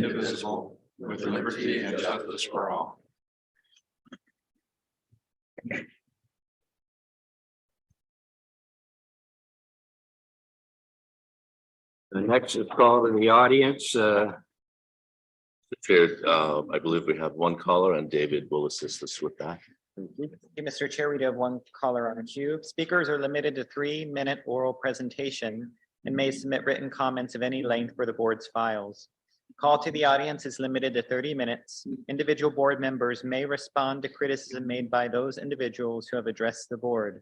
indivisible, with liberty and justice for all. The next is called in the audience. Chair, I believe we have one caller and David will assist us with that. Okay, Mr. Chair, we do have one caller on the queue. Speakers are limited to 3-minute oral presentation and may submit written comments of any length for the board's files. Call to the audience is limited to 30 minutes. Individual board members may respond to criticism made by those individuals who have addressed the board.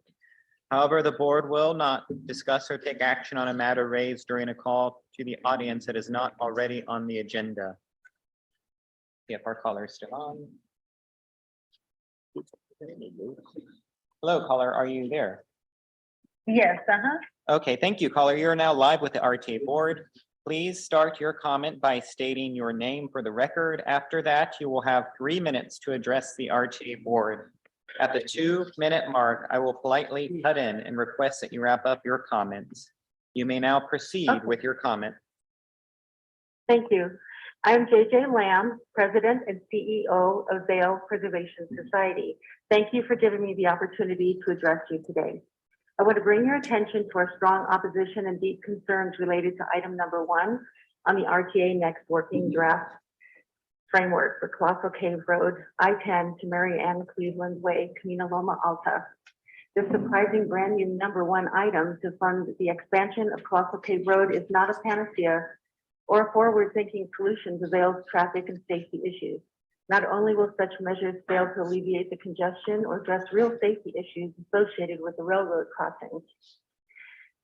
However, the board will not discuss or take action on a matter raised during a call to the audience that is not already on the agenda. If our caller is still on. Hello, caller, are you there? Yes, Okay, thank you, caller. You're now live with the RTA board. Please start your comment by stating your name for the record. After that, you will have 3 minutes to address the RTA board. At the 2-minute mark, I will politely cut in and request that you wrap up your comments. You may now proceed with your comment. thank you. I'm JJ Lamb, President and CEO of Vail Preservation Society. Thank you for giving me the opportunity to address you today. I want to bring your attention to our strong opposition and deep concerns related to item number 1 on the RTA next working draft framework for Colossal Cave Road, I-10 to Mary Ann Cleveland Way, Camino Loma Alta. This surprising brand new number 1 item to fund the expansion of Colossal Cave Road is not a panacea or a forward-thinking solution to Vail's traffic and safety issues. Not only will such measures fail to alleviate the congestion or address real safety issues associated with the railroad crossings,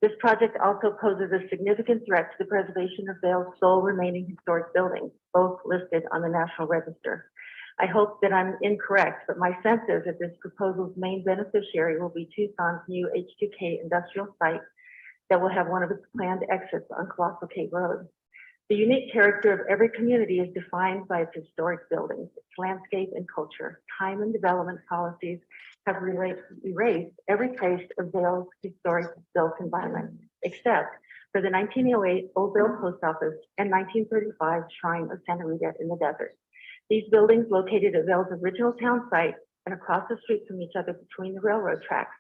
this project also poses a significant threat to the preservation of Vail's sole remaining historic buildings, both listed on the National Register. I hope that I'm incorrect, but my sense is that this proposal's main beneficiary will be Tucson's new H2K industrial site that will have one of its planned exits on Colossal Cave Road. The unique character of every community is defined by its historic buildings, its landscape and culture. Time and development policies have erased every trace of Vail's historic built environment, except for the 1908 Old Vail Post Office and 1935 Shrine of Santa Rita in the desert. These buildings, located at Vail's original town site and across the street from each other between the railroad tracks,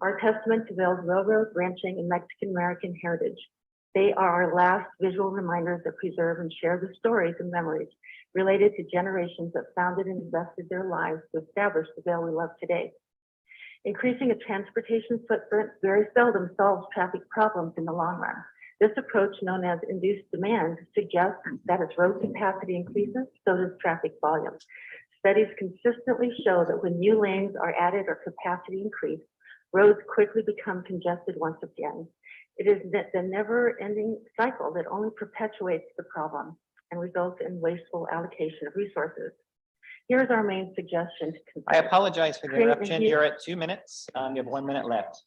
are a testament to Vail's railroad, ranching, and Mexican-American heritage. They are our last visual reminders that preserve and share the stories and memories related to generations that founded and invested their lives to establish the Vail we love today. Increasing a transportation footprint very seldom solves traffic problems in the long run. This approach, known as induced demand, suggests that as road capacity increases, so does traffic volume. Studies consistently show that when new lanes are added or capacity increase, roads quickly become congested once again. It is the never-ending cycle that only perpetuates the problem and results in wasteful allocation of resources. Here's our main suggestion. I apologize for the interruption. You're at 2 minutes. You have 1 minute left.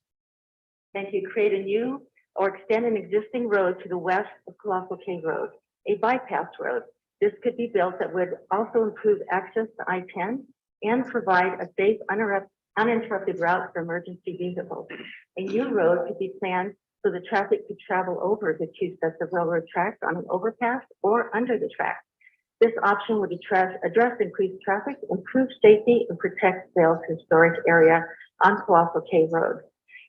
Thank you. Create a new or extend an existing road to the west of Colossal Cave Road, a bypass road. This could be built that would also improve access to I-10 and provide a safe, uninterrupted route for emergency vehicles. A new road could be planned so the traffic could travel over the 2 sets of railroad tracks on an overpass or under the tracks. This option would address increased traffic, improve safety, and protect Vail's historic area on Colossal Cave Road.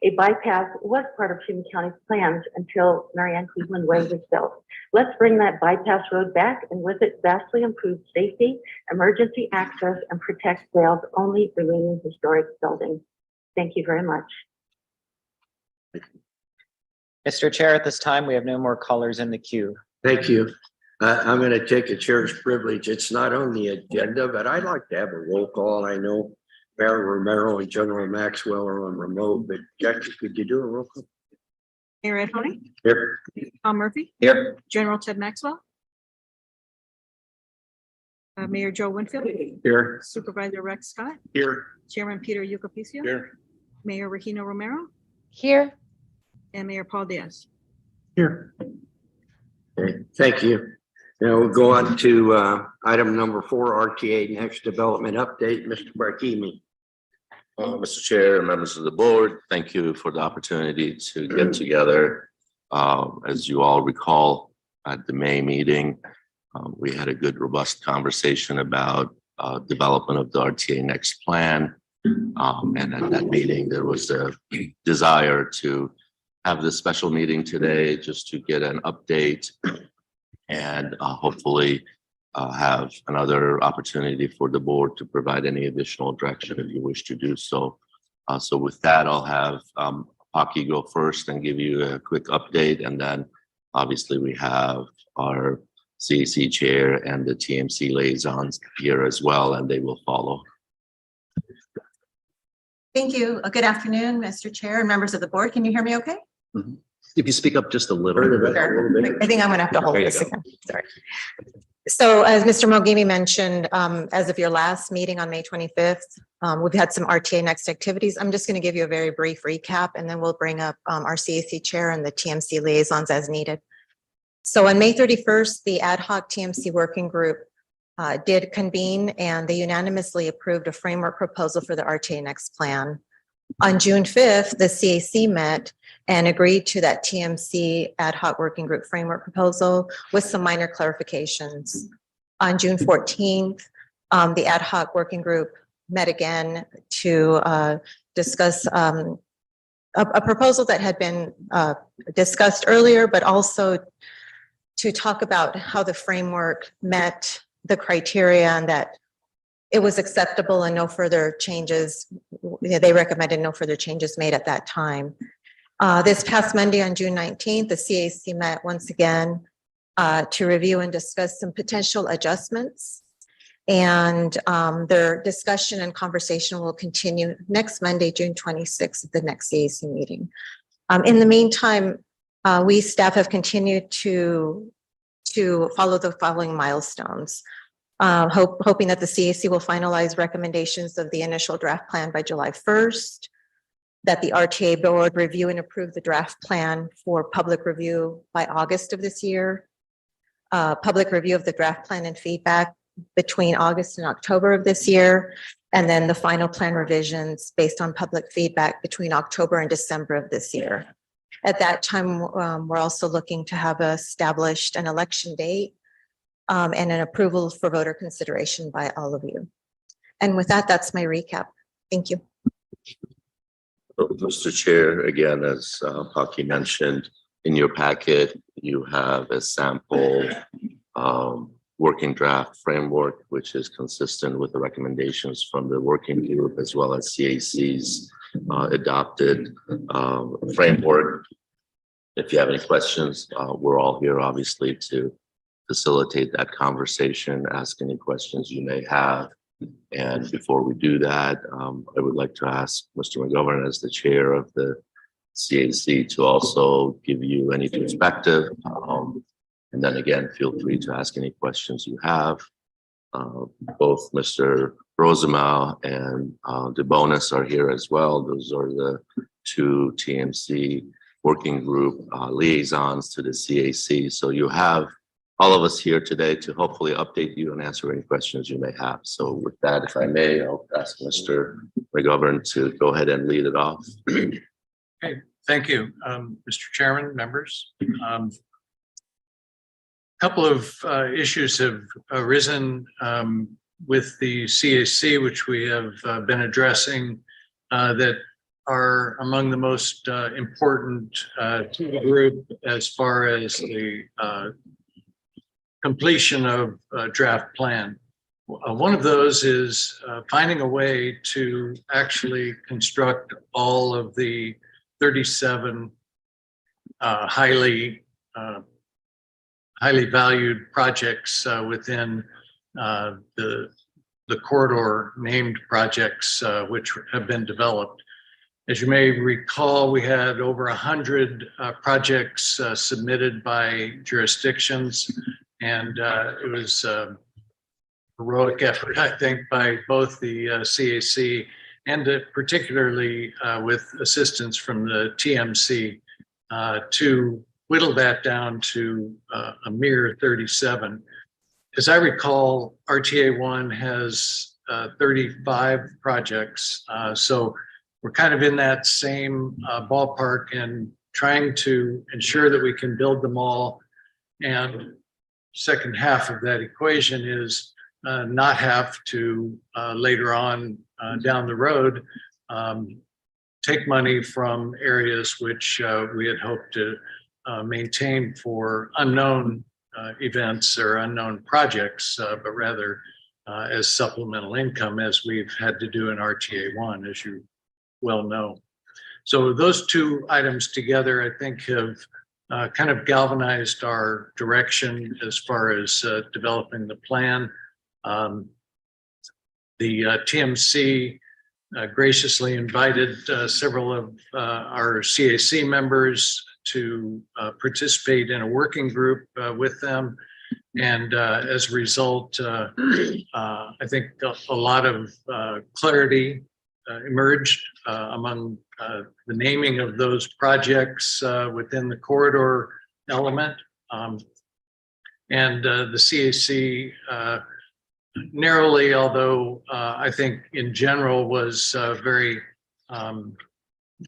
A bypass was part of Hume County's plans until Mary Ann Cleveland Way was built. Let's bring that bypass road back and with it vastly improve safety, emergency access, and protect Vail's only remaining historic building. Thank you very much. Mr. Chair, at this time, we have no more callers in the queue. Thank you. I'm going to take a chair's privilege. It's not on the agenda, but I'd like to have a roll call. I know Mayor Romero and General Maxwell are on remote, but Jackie, could you do a roll call? Mayor Ed Honey, Here. Tom Murphy, Here. General Ted Maxwell, Mayor Joe Winfield, Here. Supervisor Rex Scott, Here. Chairman Peter Yucapicio, Here. Mayor Regina Romero, Here. and Mayor Paul Diaz. Here. Okay, thank you. Now we'll go on to item number 4, RTA next development update. Mr. Barkimi. Mr. Chair, members of the board, thank you for the opportunity to get together. As you all recall, at the May meeting, We had a good, robust conversation about development of the RTA Next plan. And at that meeting, there was a desire to have this special meeting today just to get an update and hopefully have another opportunity for the board to provide any additional direction if you wish to do so. So with that, I'll have Paki go first and give you a quick update. And then obviously we have our CAC chair and the TMC liaisons here as well, and they will follow. Thank you. Good afternoon, Mr. Chair and members of the board. Can you hear me okay? If you speak up just a little. Sure. I think I'm gonna have to hold There you this go. again. Sorry. So as Mr. Mogimi mentioned, as of your last meeting on May 25th, we've had some RTA Next activities. I'm just going to give you a very brief recap, and then we'll bring up our CAC chair and the TMC liaisons as needed. So on May 31st, the ad hoc TMC working group did convene, and they unanimously approved a framework proposal for the RTA Next plan. On June 5th, the CAC met and agreed to that TMC ad hoc working group framework proposal with some minor clarifications. On June 14th, the ad hoc working group met again to discuss a proposal that had been discussed earlier, but also to talk about how the framework met the criteria and that it was acceptable and no further changes. They recommended no further changes made at that time. This past Monday on June 19th, the CAC met once again to review and discuss some potential adjustments. And their discussion and conversation will continue next Monday, June 26th, at the next CAC meeting. In the meantime, we staff have continued to follow the following milestones. Hoping that the CAC will finalize recommendations of the initial draft plan by July 1st, that the RTA board review and approve the draft plan for public review by August of this year, public review of the draft plan and feedback between August and October of this year, and then the final plan revisions based on public feedback between October and December of this year. At that time, we're also looking to have established an election date and an approval for voter consideration by all of you. And with that, that's my recap. Thank you. Mr. Chair, again, as Paki mentioned, in your packet, you have a sample working draft framework, which is consistent with the recommendations from the working group as well as CAC's adopted framework. If you have any questions, we're all here obviously to facilitate that conversation, ask any questions you may have. And before we do that, I would like to ask Mr. McGovern, as the chair of the CAC, to also give you any perspective. And then again, feel free to ask any questions you have. Both Mr. Rosemau and DeBonis are here as well. Those are the two TMC working group liaisons to the CAC. So you have all of us here today to hopefully update you and answer any questions you may have. So with that, if I may, I'll ask Mr. McGovern to go ahead and lead it off. Okay, thank you, Mr. Chairman, members. Couple of issues have arisen with the CAC, which we have been addressing that are among the most important to the group as far as the completion of a draft plan. One of those is finding a way to actually construct all of the 37 highly valued projects within the corridor named projects which have been developed. As you may recall, we had over 100 projects submitted by jurisdictions, and it was a heroic effort, I think, by both the CAC and particularly with assistance from the TMC to whittle that down to a mere 37. As I recall, RTA 1 has 35 projects, so we're kind of in that same ballpark and trying to ensure that we can build them all. And second half of that equation is not have to later on down the road take money from areas which we had hoped to maintain for unknown events or unknown projects, but rather as supplemental income, as we've had to do in RTA 1, as you well know. So those two items together, I think, have kind of galvanized our direction as far as developing the plan. The TMC graciously invited several of our CAC members to participate in a working group with them. And as a result, I think a lot of clarity emerged among the naming of those projects within the corridor element. And the CAC narrowly, although I think in general was very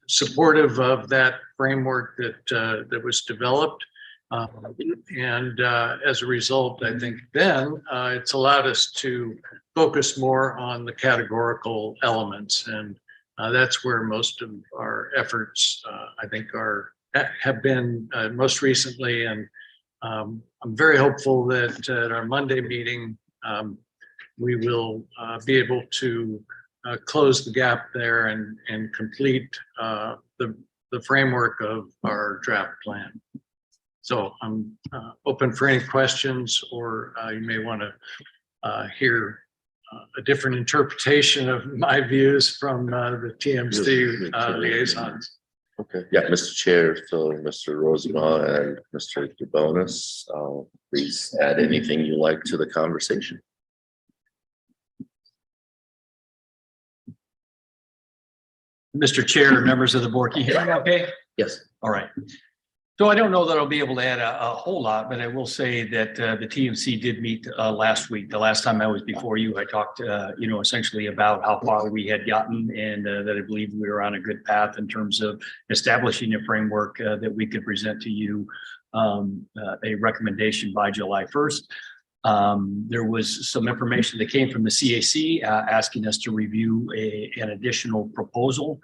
supportive of that framework that was developed. And as a result, I think then it's allowed us to focus more on the categorical elements. And that's where most of our efforts, I think, have been most recently. And I'm very hopeful that at our Monday meeting, we will be able to close the gap there and complete the framework of our draft plan. So I'm open for any questions, or you may want to hear a different interpretation of my views from the TMC liaisons. Okay, yeah, Mr. Chair, so Mr. Rosenbaum and Mr. DeBonis, please add anything you like to the conversation. Mr. Chair, members of the board, can you hear me okay? Yes. All right. So I don't know that I'll be able to add a whole lot, but I will say that the TMC did meet last week. The last time I was before you, I talked, essentially about how far we had gotten, and that I believe we were on a good path in terms of establishing a framework that we could present to you a recommendation by July 1st. There was some information that came from the CAC asking us to review an additional proposal.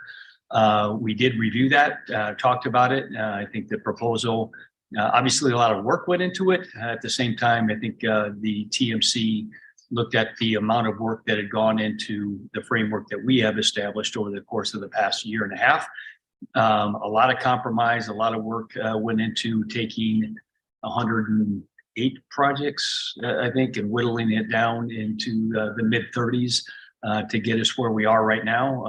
We did review that, talked about it. I think the proposal, obviously a lot of work went into it. At the same time, I think the TMC looked at the amount of work that had gone into the framework that we have established over the course of the past year and a half. A lot of compromise, a lot of work went into taking 108 projects, I think, and whittling it down into the mid-30s. To get us where we are right now.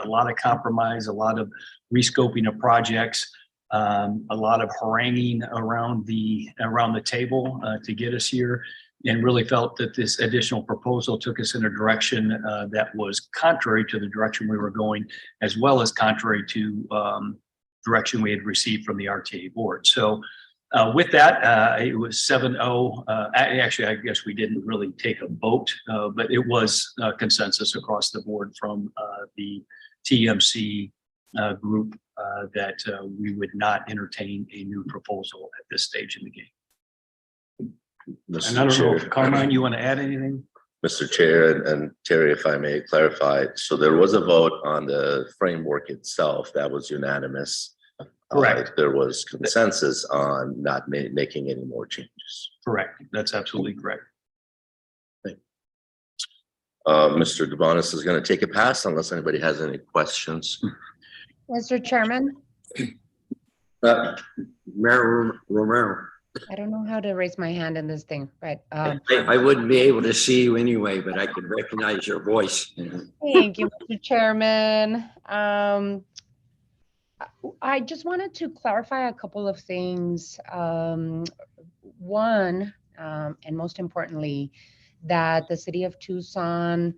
A lot of compromise, a lot of rescoping of projects, a lot of haranguing around the table to get us here, and really felt that this additional proposal took us in a direction that was contrary to the direction we were going, as well as contrary to direction we had received from the RTA board. So with that, it was 7-0. Actually, I guess we didn't really take a vote, but it was consensus across the board from the TMC group that we would not entertain a new proposal at this stage in the game. And I don't know if Carmine, you want to add anything? Mr. Chair and Terry, if I may clarify, so there was a vote on the framework itself that was unanimous. Correct. There was consensus on not making any more changes. Correct. That's absolutely correct. Mr. DeBonis is going to take a pass unless anybody has any questions. Mr. Chairman, Mayor Romero, I don't know how to raise my hand in this thing, but I wouldn't be able to see you anyway, but I could recognize your voice. thank you, Mr. Chairman. I just wanted to clarify a couple of things. One, and most importantly, that the city of Tucson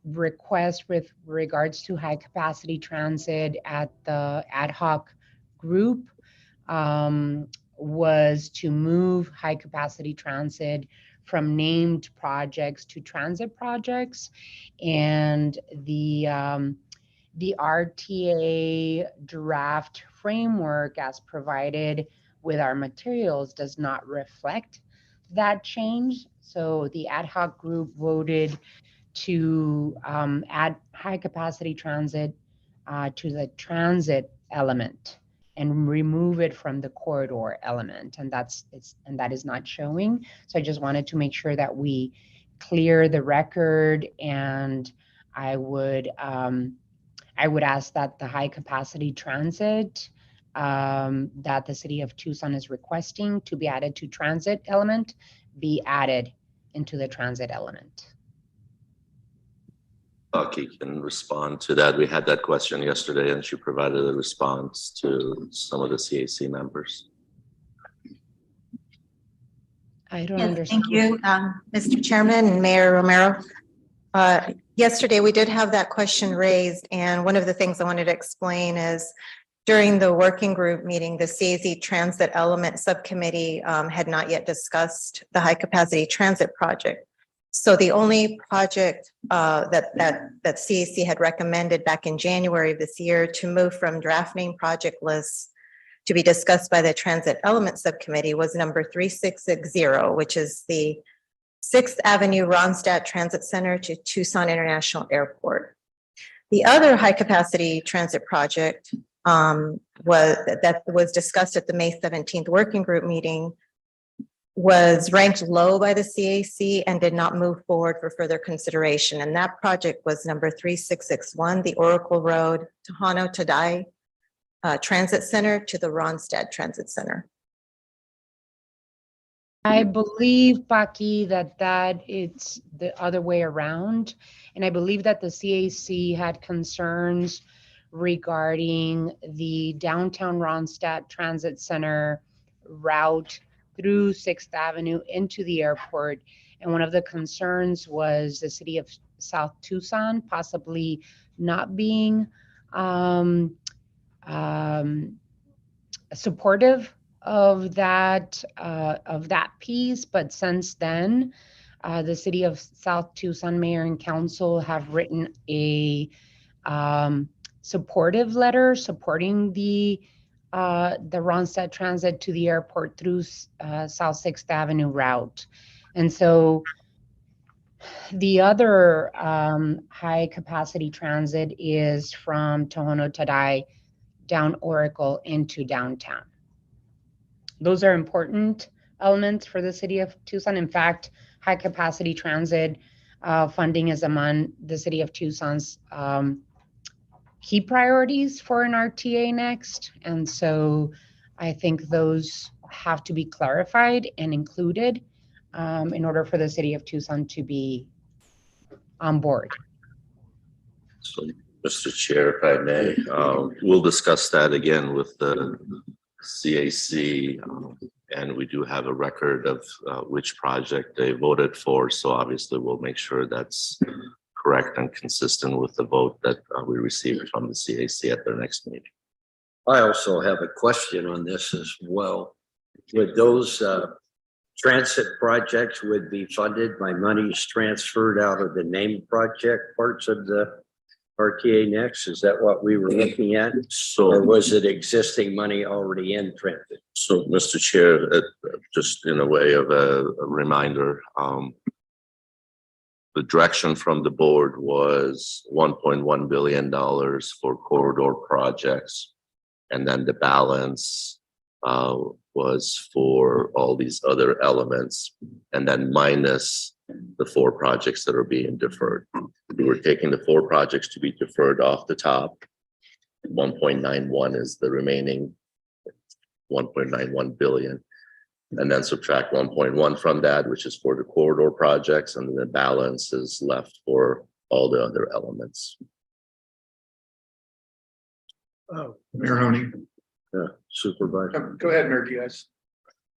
request with regards to high capacity transit at the ad hoc group was to move high capacity transit from named projects to transit projects. And the RTA draft framework as provided with our materials does not reflect that change. So the ad hoc group voted to add high capacity transit to the transit element and remove it from the corridor element. And that is not showing. So I just wanted to make sure that we clear the record, and I would ask that the high capacity transit that the city of Tucson is requesting to be added to transit element be added into the transit element. Bucky can respond to that. We had that question yesterday and she provided a response to some of the CAC members. I don't Yes, understand. thank you, Mr. Chairman and Mayor Romero. Yesterday, we did have that question raised, and one of the things I wanted to explain is during the working group meeting, the CAZ Transit Element Subcommittee had not yet discussed the high capacity transit project. So the only project that CAC had recommended back in January of this year to move from drafting project lists to be discussed by the Transit Element Subcommittee was number 3660, which is the 6th Avenue Ronstadt Transit Center to Tucson International Airport. The other high capacity transit project was discussed at the May 17th working group meeting was ranked low by the CAC and did not move forward for further consideration. And that project was number 3661, the Oracle Road Tohono Tadai Transit Center to the Ronstadt Transit Center. I believe, Paki, that it's the other way around. And I believe that the CAC had concerns regarding the downtown Ronstadt Transit Center route through 6th Avenue into the airport. And one of the concerns was the city of South Tucson possibly not being supportive of that piece. But since then, the city of South Tucson mayor and council have written a supportive letter supporting the Ronstadt Transit to the airport through South 6th Avenue route. And so the other high capacity transit is from Tohono Tadai down Oracle into downtown. Those are important elements for the city of Tucson. In fact, high capacity transit funding is among the city of Tucson's key priorities for an RTA next. And so I think those have to be clarified and included in order for the city of Tucson to be on board. So, Mr. Chair, if I may, we'll discuss that again with the CAC. And we do have a record of which project they voted for. So obviously we'll make sure that's correct and consistent with the vote that we received from the CAC at their next meeting. I also have a question on this as well. Would those transit projects would be funded by monies transferred out of the named project parts of the RTA next? Is that what we were looking at? Or So, was it existing money already in transit? so Mr. Chair, just in a way of a reminder, the direction from the board was $1.1 billion for corridor projects. And then the balance was for all these other elements, and then minus the 4 projects that are being deferred. We were taking the 4 projects to be deferred off the top. 1.91 is the remaining 1.91 billion. And then subtract 1.1 from that, which is for the corridor projects, and the balance is left for all the other elements. Mayor Honey. Supervisor. Go ahead, Mayor Diaz.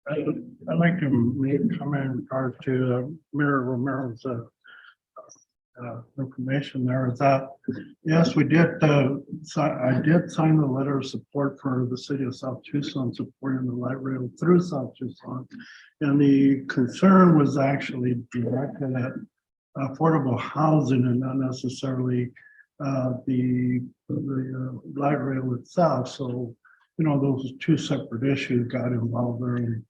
I'd like to make a comment in regards to Mayor Romero's information there is that, yes, we did, I did sign the letter of support for the city of South Tucson supporting the light rail through South Tucson. And the concern was actually directed at affordable housing and not necessarily the light rail itself. So those two separate issues got involved there.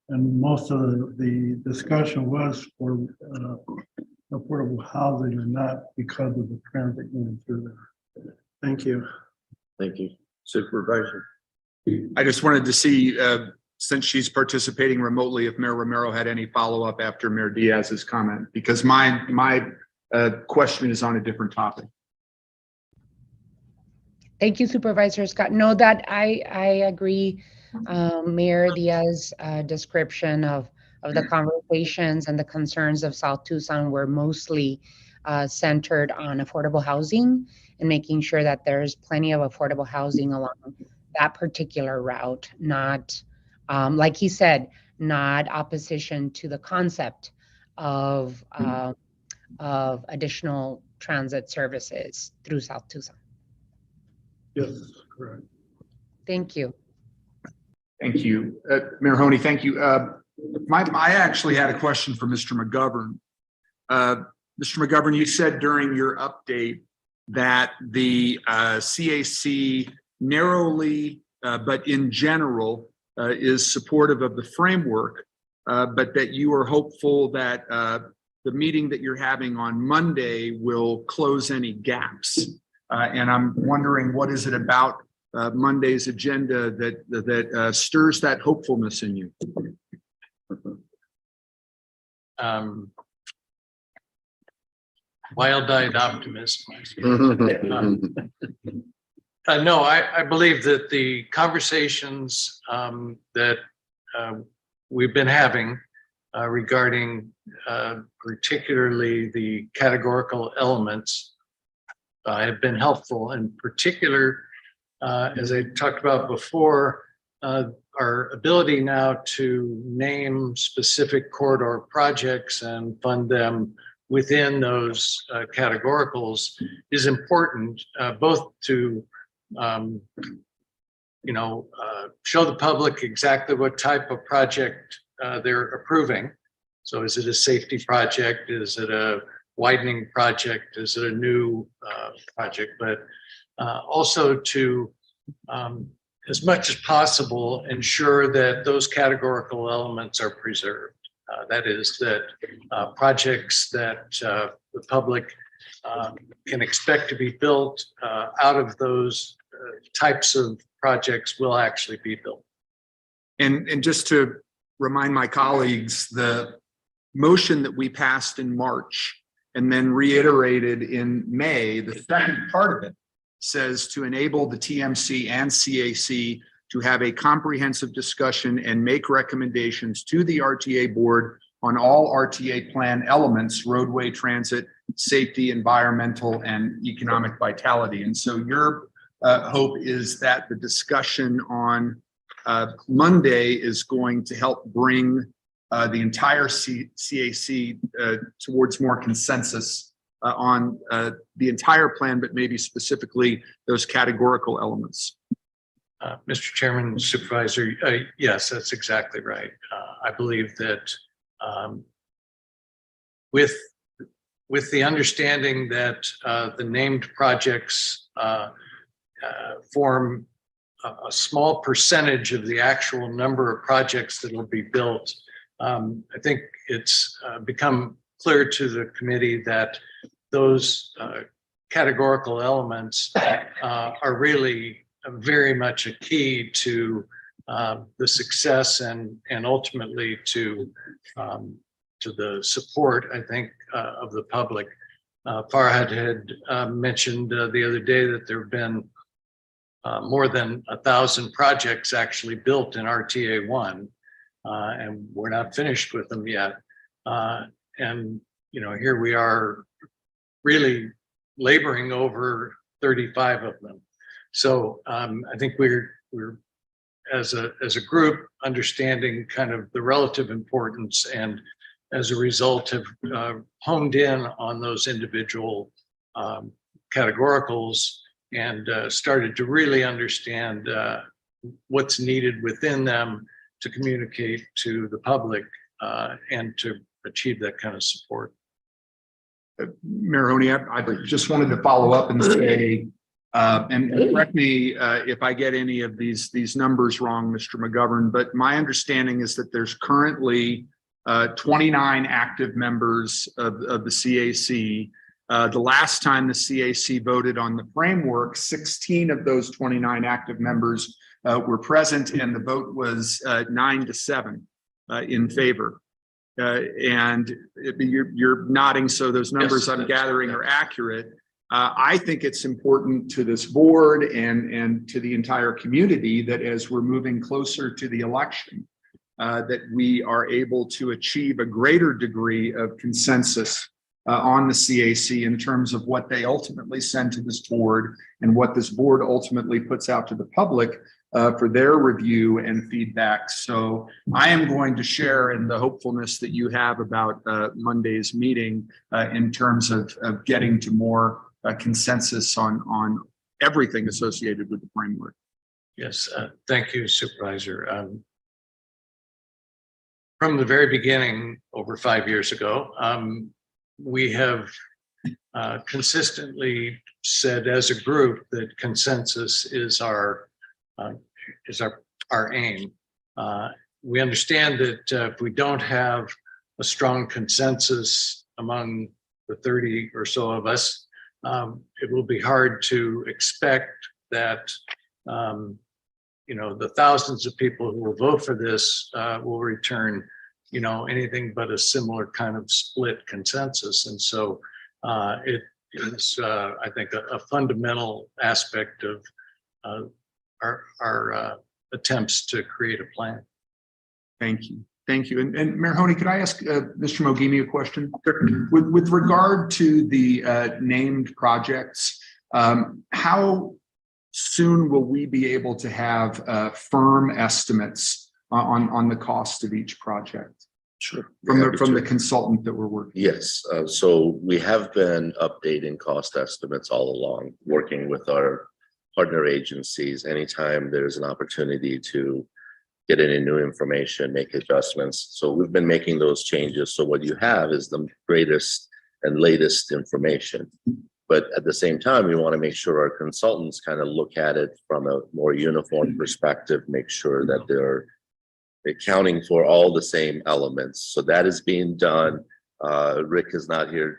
And most of the discussion was for affordable housing and not because of the transit going through there. Thank you. Thank you. Supervisor. I just wanted to see, since she's participating remotely, if Mayor Romero had any follow-up after Mayor Diaz's comment, because my question is on a different topic. Thank you, Supervisor Scott. No, that I agree. Mayor Diaz's description of the conversations and the concerns of South Tucson were mostly centered on affordable housing and making sure that there's plenty of affordable housing along that particular route, not, like he said, not opposition to the concept of additional transit services through South Tucson. Yes, correct. Thank you. Thank you. Mayor Honey, thank you. I actually had a question for Mr. McGovern. Mr. McGovern, you said during your update that the CAC narrowly, but in general, is supportive of the framework, but that you are hopeful that the meeting that you're having on Monday will close any gaps. And I'm wondering, what is it about Monday's agenda that stirs that hopefulness in you? Wild-eyed optimism. No, I believe that the conversations that we've been having regarding particularly the categorical elements have been helpful. In particular, as I talked about before, our ability now to name specific corridor projects and fund them within those categoricals is important, both to show the public exactly what type of project they're approving. So is it a safety project? Is it a widening project? Is it a new project? But also to, as much as possible, ensure that those categorical elements are preserved. That is, that projects that the public can expect to be built out of those types of projects will actually be built. And just to remind my colleagues, the motion that we passed in March and then reiterated in May, the second part of it says to enable the TMC and CAC to have a comprehensive discussion and make recommendations to the RTA board on all RTA plan elements, roadway, transit, safety, environmental, and economic vitality. And so your hope is that the discussion on Monday is going to help bring the entire CAC towards more consensus on the entire plan, but maybe specifically those categorical elements. Mr. Chairman, Supervisor, yes, that's exactly right. I believe that with the understanding that the named projects form a small percentage of the actual number of projects that will be built, I think it's become clear to the committee that those categorical elements are really very much a key to the success and ultimately to the support, I think, of the public. Farhad had mentioned the other day that there have been more than 1,000 projects actually built in RTA 1, and we're not finished with them yet. And here we are really laboring over 35 of them. So I think we're as a group understanding kind of the relative importance, and as a result have honed in on those individual categoricals and started to really understand what's needed within them to communicate to the public and to achieve that kind of support. Mayor Honey, I just wanted to follow up and say, And correct me if I get any of these numbers wrong, Mr. McGovern, but my understanding is that there's currently 29 active members of the CAC. The last time the CAC voted on the framework, 16 of those 29 active members were present, and the vote was 9-7 in favor. And you're nodding, so those numbers I'm gathering are accurate. I think it's important to this board and to the entire community that as we're moving closer to the election, that we are able to achieve a greater degree of consensus on the CAC in terms of what they ultimately send to this board and what this board ultimately puts out to the public for their review and feedback. So I am going to share in the hopefulness that you have about Monday's meeting in terms of getting to more consensus on everything associated with the framework. Yes, thank you, Supervisor. From the very beginning, over 5 years ago, we have consistently said as a group that consensus is our aim. We understand that if we don't have a strong consensus among the 30 or so of us, it will be hard to expect that the thousands of people who will vote for this will return anything but a similar kind of split consensus. And so it is, I think, a fundamental aspect of our attempts to create a plan. Thank you. Thank you. And Mayor Honey, could I ask Mr. Mogimi a question? With regard to the named projects, how soon will we be able to have firm estimates on the cost of each project? Sure. From the consultant that we're working with? Yes, so we have been updating cost estimates all along, working with our partner agencies. Anytime there's an opportunity to get any new information, make adjustments. So we've been making those changes. So what you have is the greatest and latest information. But at the same time, we want to make sure our consultants kind of look at it from a more uniform perspective, make sure that they're accounting for all the same elements. So that is being done. Rick is not here.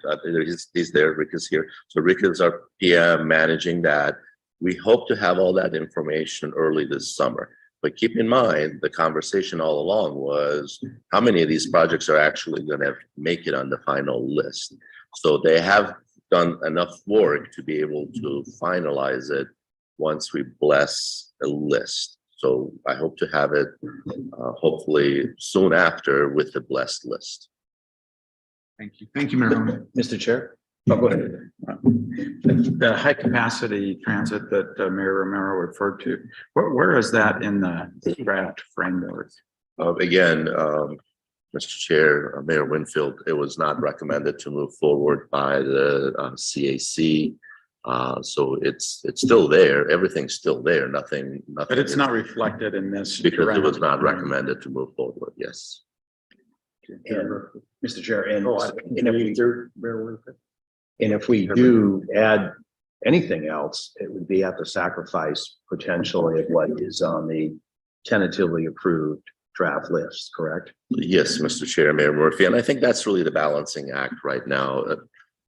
He's there. Rick is here. So Rick is our PM managing that. We hope to have all that information early this summer. But keep in mind, the conversation all along was how many of these projects are actually going to make it on the final list. So they have done enough work to be able to finalize it once we bless a list. So I hope to have it hopefully soon after with the blessed list. Thank you. Thank you, Mayor Honey. Mr. Chair? Oh, go ahead. The high capacity transit that Mayor Romero referred to, where is that in the draft framework? Again, Mr. Chair, Mayor Winfield, it was not recommended to move forward by the CAC. So it's still there. Everything's still there. Nothing. But it's not reflected in this. Because it was not recommended to move forward. Yes. And Mr. Chair, and if we do add anything else, it would be at the sacrifice potentially of what is on the tentatively approved draft list, correct? Yes, Mr. Chair, Mayor Murphy, and I think that's really the balancing act right now.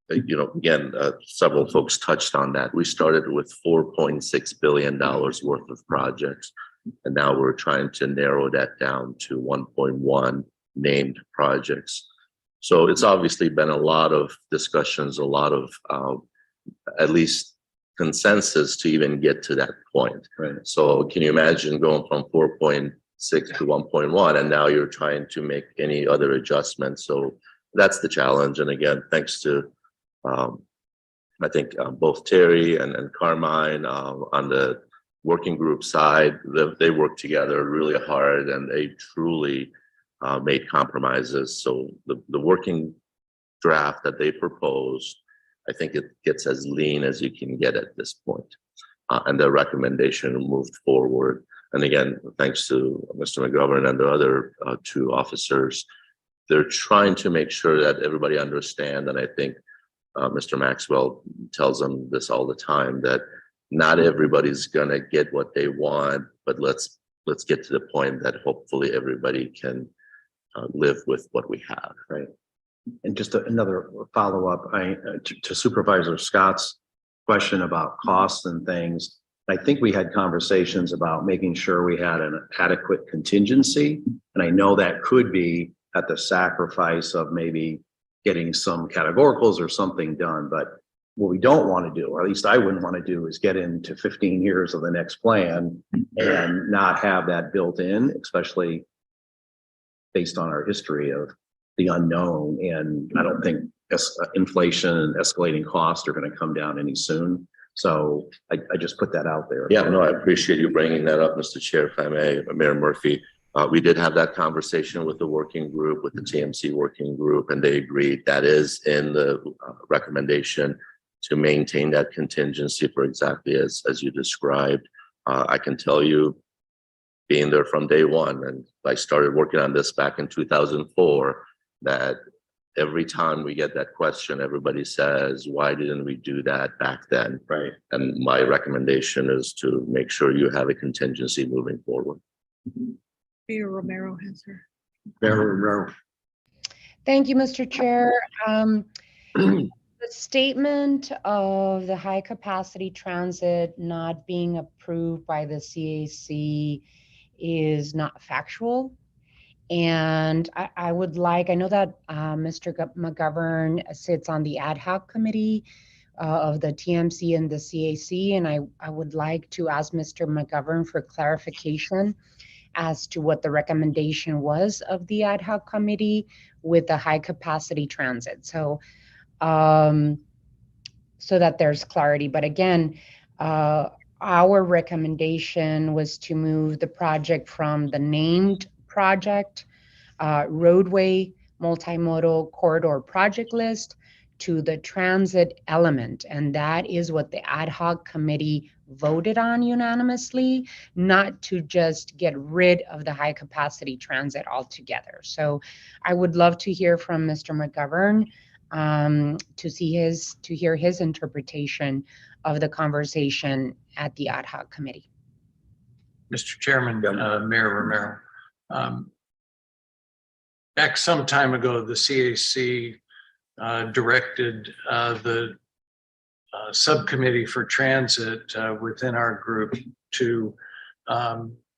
Again, several folks touched on that. We started with $4.6 billion worth of projects, and now we're trying to narrow that down to 1.1 named projects. So it's obviously been a lot of discussions, a lot of at least consensus to even get to that point. Right. So can you imagine going from 4.6 to 1.1, and now you're trying to make any other adjustments? So that's the challenge. And again, thanks to I think both Terry and Carmine on the working group side, they worked together really hard, and they truly made compromises. So the working draft that they proposed, I think it gets as lean as you can get at this point. And the recommendation moved forward. And again, thanks to Mr. McGovern and the other two officers, they're trying to make sure that everybody understand. And I think Mr. Maxwell tells them this all the time, that not everybody's gonna get what they want, but let's get to the point that hopefully everybody can live with what we have. Right. And just another follow-up, to Supervisor Scott's question about costs and things. I think we had conversations about making sure we had an adequate contingency. And I know that could be at the sacrifice of maybe getting some categoricals or something done. But what we don't want to do, or at least I wouldn't want to do, is get into 15 years of the next plan and not have that built in, especially based on our history of the unknown. And I don't think inflation and escalating costs are going to come down any soon. So I just put that out there. Yeah, no, I appreciate you bringing that up, Mr. Chair, if I may, Mayor Murphy. We did have that conversation with the working group, with the TMC working group, and they agreed that is in the recommendation to maintain that contingency for exactly as you described. I can tell you, being there from day one, and I started working on this back in 2004, that every time we get that question, everybody says, why didn't we do that back then? Right. And my recommendation is to make sure you have a contingency moving forward. Mayor Romero has her. Thank you, Mr. Chair. The statement of the high capacity transit not being approved by the CAC is not factual. And I would like, I know that Mr. McGovern sits on the ad hoc committee of the TMC and the CAC, and I would like to ask Mr. McGovern for clarification as to what the recommendation was of the ad hoc committee with the high capacity transit. So that there's clarity. But again, our recommendation was to move the project from the named project roadway multimodal corridor project list to the transit element. And that is what the ad hoc committee voted on unanimously, not to just get rid of the high capacity transit altogether. So I would love to hear from Mr. McGovern to hear his interpretation of the conversation at the ad hoc committee. Mr. Chairman, Mayor Romero. Back some time ago, the CAC directed the subcommittee for transit within our group to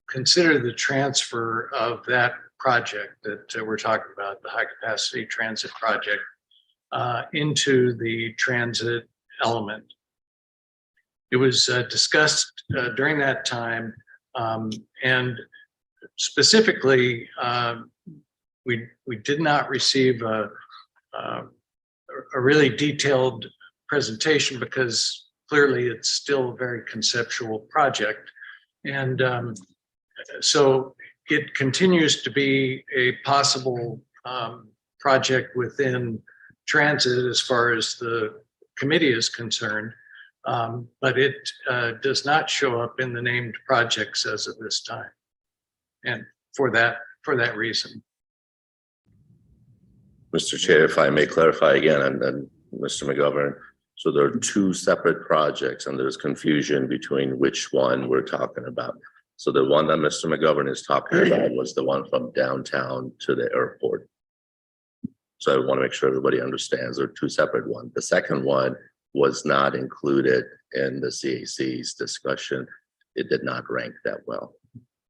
consider the transfer of that project that we're talking about, the high capacity transit project, into the transit element. It was discussed during that time, and specifically, we did not receive a really detailed presentation because clearly it's still a very conceptual project. And so it continues to be a possible project within transit as far as the committee is concerned, but it does not show up in the named projects as of this time. And for that reason. Mr. Chair, if I may clarify again, and then Mr. McGovern. So there are two separate projects and there's confusion between which one we're talking about. So the one that Mr. McGovern is talking about was the one from downtown to the airport. So I want to make sure everybody understands there are two separate ones. The second one was not included in the CAC's discussion. It did not rank that well.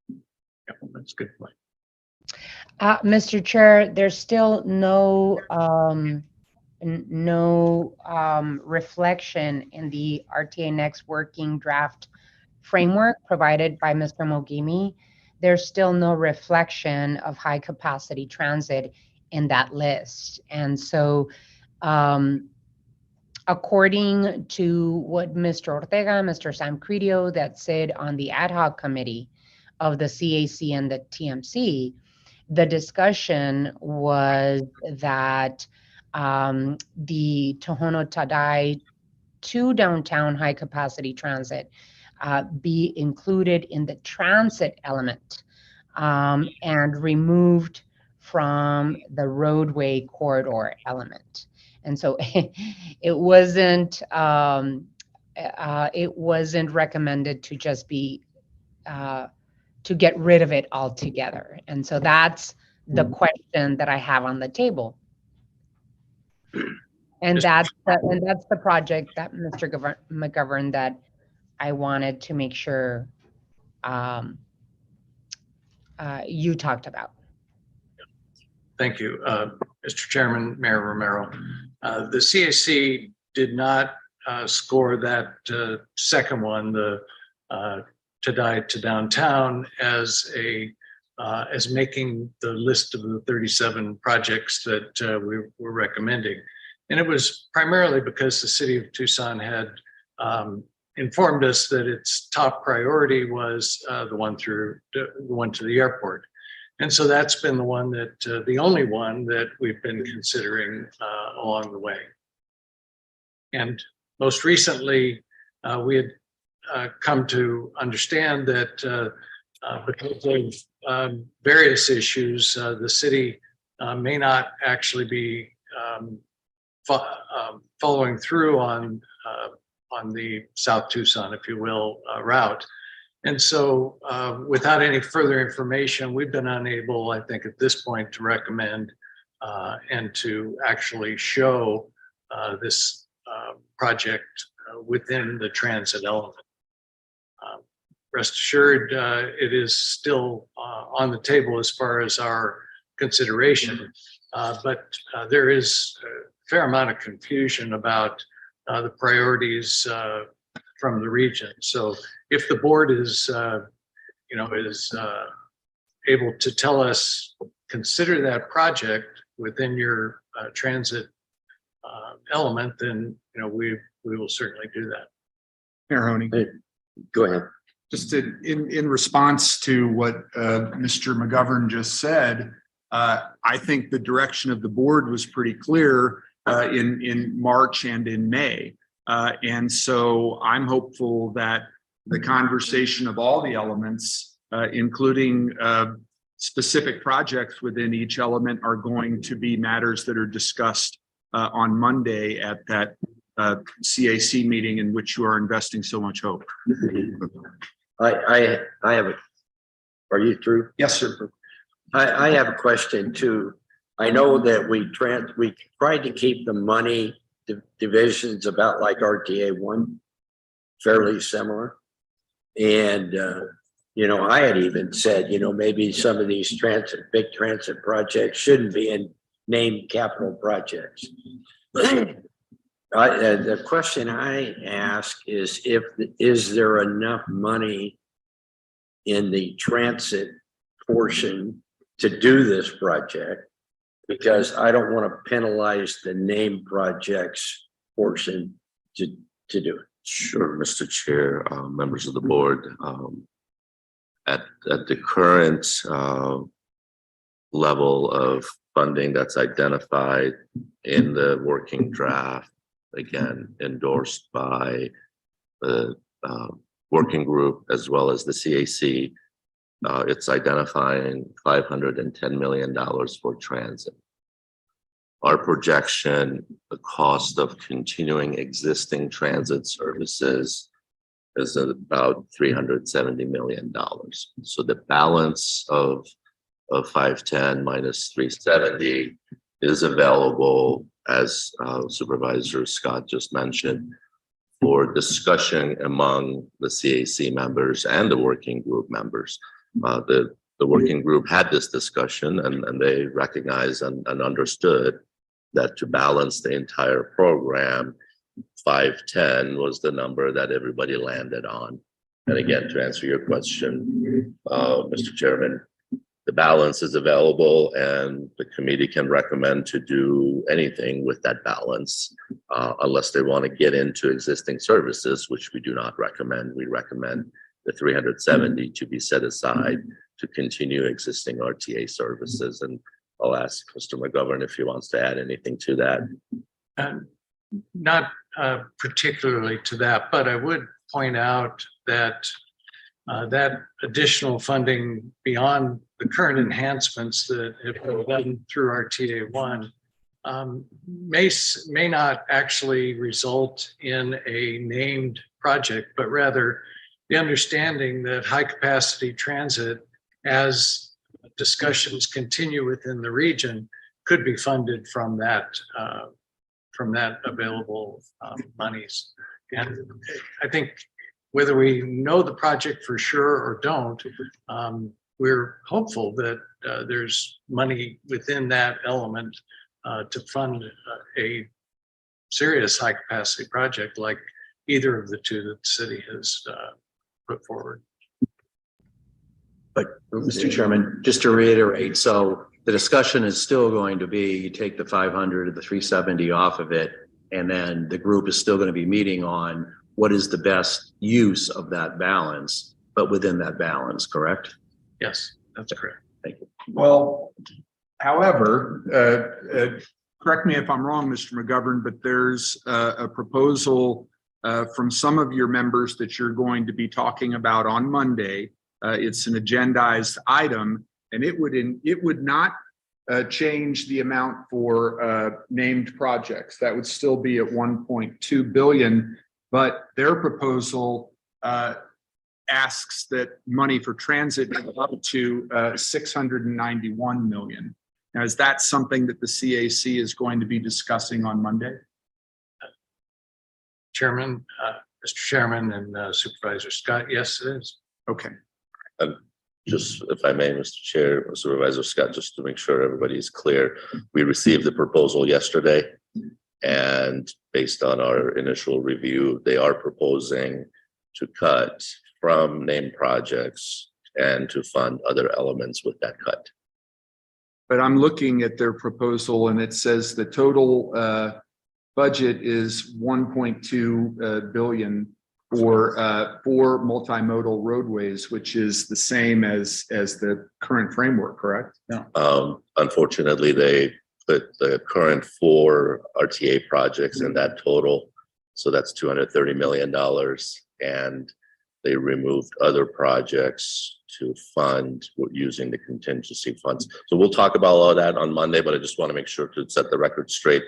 Yeah, that's a good point. Mr. Chair, there's still no reflection in the RTA Next working draft framework provided by Mr. Mogimi. There's still no reflection of high capacity transit in that list. And so according to what Mr. Ortega, Mr. Sam Credio that said on the ad hoc committee of the CAC and the TMC, the discussion was that the Tohono Tadai to downtown high capacity transit be included in the transit element and removed from the roadway corridor element. And so it wasn't it wasn't recommended to just be, to get rid of it altogether. And so that's the question that I have on the table. And that's the project that Mr. McGovern, that I wanted to make sure you talked about. Thank you, Mr. Chairman, Mayor Romero. The CAC did not score that second one, the to downtown, as making the list of the 37 projects that we were recommending. And it was primarily because the city of Tucson had informed us that its top priority was the one to the airport. And so that's been the one that, the only one that we've been considering along the way. And most recently, we had come to understand that because of various issues, the city may not actually be following through on the South Tucson, if you will, route. And so without any further information, we've been unable, I think at this point, to recommend and to actually show this project within the transit element. Rest assured, it is still on the table as far as our consideration, but there is a fair amount of confusion about the priorities from the region. So if the board is, able to tell us, consider that project within your transit element, then we will certainly do that. Mayor Honey. Go ahead. Just in response to what Mr. McGovern just said, I think the direction of the board was pretty clear in March and in May. And so I'm hopeful that the conversation of all the elements, including specific projects within each element, are going to be matters that are discussed on Monday at that CAC meeting in which you are investing so much hope. I have a, are you through? Yes, sir. I have a question too. I know that we tried to keep the money divisions about like RTA 1, fairly similar. And, I had even said, maybe some of these big transit projects shouldn't be in named capital projects. The question I ask is is there enough money in the transit portion to do this project? Because I don't want to penalize the named projects portion to do it. Sure, Mr. Chair, members of the board. At the current level of funding that's identified in the working draft, again, endorsed by the working group as well as the CAC, it's identifying $510 million for transit. Our projection, the cost of continuing existing transit services is about $370 million. So the balance of 510 minus 370 is available, as Supervisor Scott just mentioned, for discussion among the CAC members and the working group members. The working group had this discussion and they recognized and understood that to balance the entire program, 510 was the number that everybody landed on. And again, to answer your question, Mr. Chairman, the balance is available and the committee can recommend to do anything with that balance unless they want to get into existing services, which we do not recommend. We recommend the 370 to be set aside to continue existing RTA services. And I'll ask Mr. McGovern if he wants to add anything to that. Not particularly to that, but I would point out that that additional funding beyond the current enhancements that have been done through RTA 1 may not actually result in a named project, but rather the understanding that high capacity transit, as discussions continue within the region, could be funded from that available monies. And I think whether we know the project for sure or don't, we're hopeful that there's money within that element to fund a serious high capacity project like either of the two that the city has put forward. But Mr. Chairman, just to reiterate, so the discussion is still going to be, you take the 500 or the 370 off of it, and then the group is still going to be meeting on what is the best use of that balance, but within that balance, correct? Yes, that's correct. Thank you. Well, however, correct me if I'm wrong, Mr. McGovern, but there's a proposal from some of your members that you're going to be talking about on Monday. It's an agendized item, and it would not change the amount for named projects. That would still be at 1.2 billion, but their proposal asks that money for transit go up to 691 million. Now, is that something that the CAC is going to be discussing on Monday? Chairman, Mr. Chairman and Supervisor Scott, yes, it is. Okay. Just if I may, Mr. Chair, Supervisor Scott, just to make sure everybody's clear, we received the proposal yesterday, and based on our initial review, they are proposing to cut from named projects and to fund other elements with that cut. But I'm looking at their proposal and it says the total budget is 1.2 billion for multimodal roadways, which is the same as the current framework, correct? No. Unfortunately, they put the current 4 RTA projects in that total. So that's $230 million. And they removed other projects to fund using the contingency funds. So we'll talk about all of that on Monday, but I just want to make sure to set the record straight.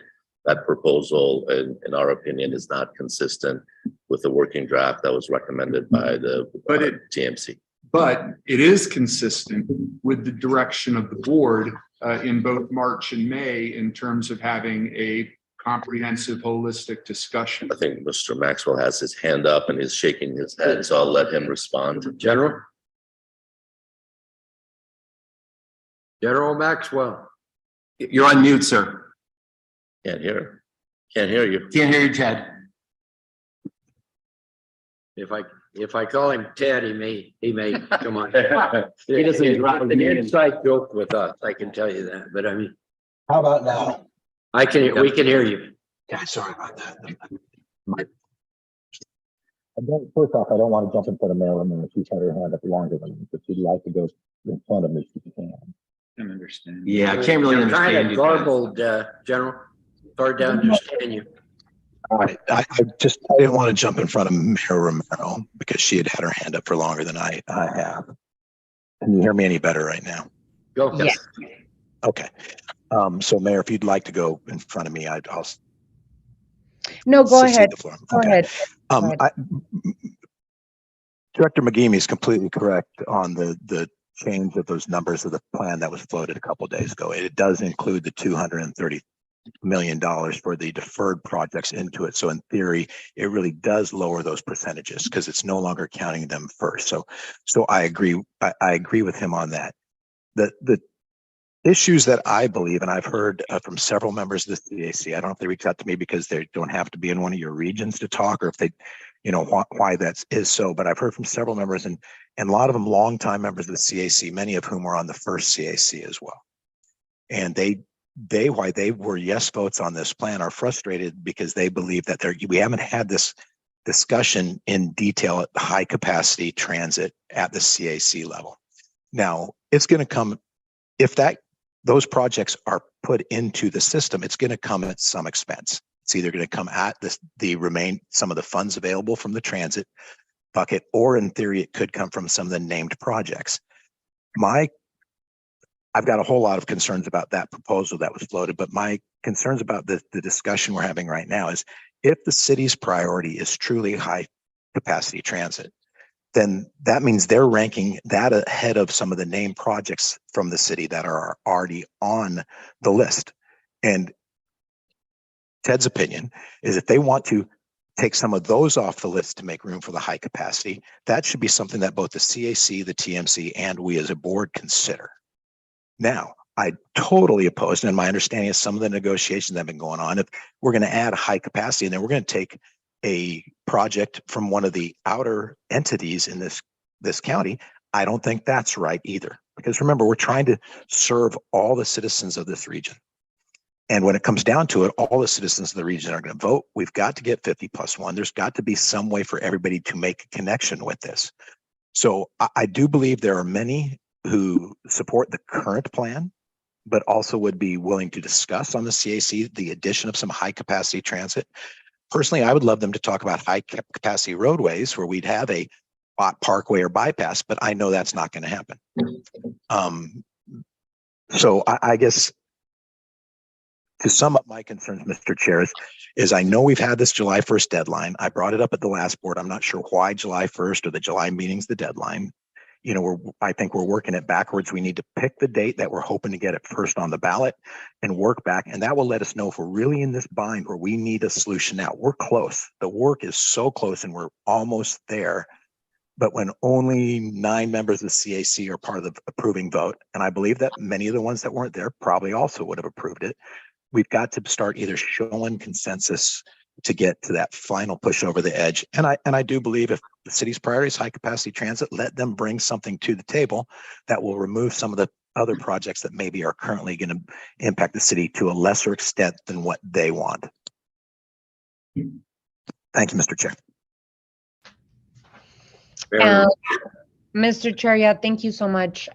That proposal, in our opinion, is not consistent with the working draft that was recommended by the TMC. But it is consistent with the direction of the board in both March and May in terms of having a comprehensive, holistic discussion. I think Mr. Maxwell has his hand up and is shaking his head, so I'll let him respond. General Maxwell. You're on mute, sir. Can't hear. Can't hear you. Can't hear you, Ted. If I call him Ted, he may come on. He doesn't It's drive an me in. inside joke with us, I can tell you that, but I mean, How about now? we can hear you. Yeah, sorry about that. First off, I don't want to jump in front of Marilyn if she's had her hand up longer than me, but she'd like to go in front of me if she can. Can understand. Yeah, I can't really You're understand kind of you guys. garbled, General. Hard to understand you. All right, I didn't want to jump in front of Mayor Romero because she had her hand up for longer than I have. Can you hear me any better right now? Go. Yes. Okay. So Mayor, if you'd like to go in front of me, I'll No, go cede ahead. the floor. Go Okay. ahead. Director McGeamy is completely correct on the change of those numbers of the plan that was floated a couple of days ago. It does include the $230 million for the deferred projects into it. So in theory, it really does lower those percentages because it's no longer counting them first. So I agree. I agree with him on that. The issues that I believe, and I've heard from several members of the CAC, I don't know if they reach out to me because they don't have to be in one of your regions to talk, or if they, why that is so, but I've heard from several members and a lot of them longtime members of the CAC, many of whom were on the first CAC as well. And why they were yes votes on this plan are frustrated because they believe that we haven't had this discussion in detail at high capacity transit at the CAC level. Now it's going to come, if those projects are put into the system, it's going to come at some expense. It's either going to come at some of the funds available from the transit bucket, or in theory, it could come from some of the named projects. I've got a whole lot of concerns about that proposal that was floated, but my concerns about the discussion we're having right now is if the city's priority is truly high capacity transit, then that means they're ranking that ahead of some of the named projects from the city that are already on the list. And Ted's opinion is if they want to take some of those off the list to make room for the high capacity, that should be something that both the CAC, the TMC, and we as a board consider. Now, I totally oppose, and my understanding is some of the negotiations that have been going on, if we're going to add high capacity and then we're going to take a project from one of the outer entities in this county, I don't think that's right either. Because remember, we're trying to serve all the citizens of this region. And when it comes down to it, all the citizens of the region are going to vote. We've got to get 50+1. There's got to be some way for everybody to make a connection with this. So I do believe there are many who support the current plan, but also would be willing to discuss on the CAC the addition of some high capacity transit. Personally, I would love them to talk about high capacity roadways where we'd have a parkway or bypass, but I know that's not going to happen. So I guess to sum up my concerns, Mr. Chair, is I know we've had this July 1st deadline. I brought it up at the last board. I'm not sure why July 1st or the July meeting's the deadline. You know, I think we're working it backwards. We need to pick the date that we're hoping to get it first on the ballot and work back. And that will let us know if we're really in this bind where we need a solution now. We're close. The work is so close and we're almost there. But when only 9 members of the CAC are part of the approving vote, and I believe that many of the ones that weren't there probably also would have approved it, we've got to start either showing consensus to get to that final push over the edge. And I do believe if the city's priority is high capacity transit, let them bring something to the table that will remove some of the other projects that maybe are currently going to impact the city to a lesser extent than what they want. Thank you, Mr. Chair. Mr. Chair, yeah, thank you so much.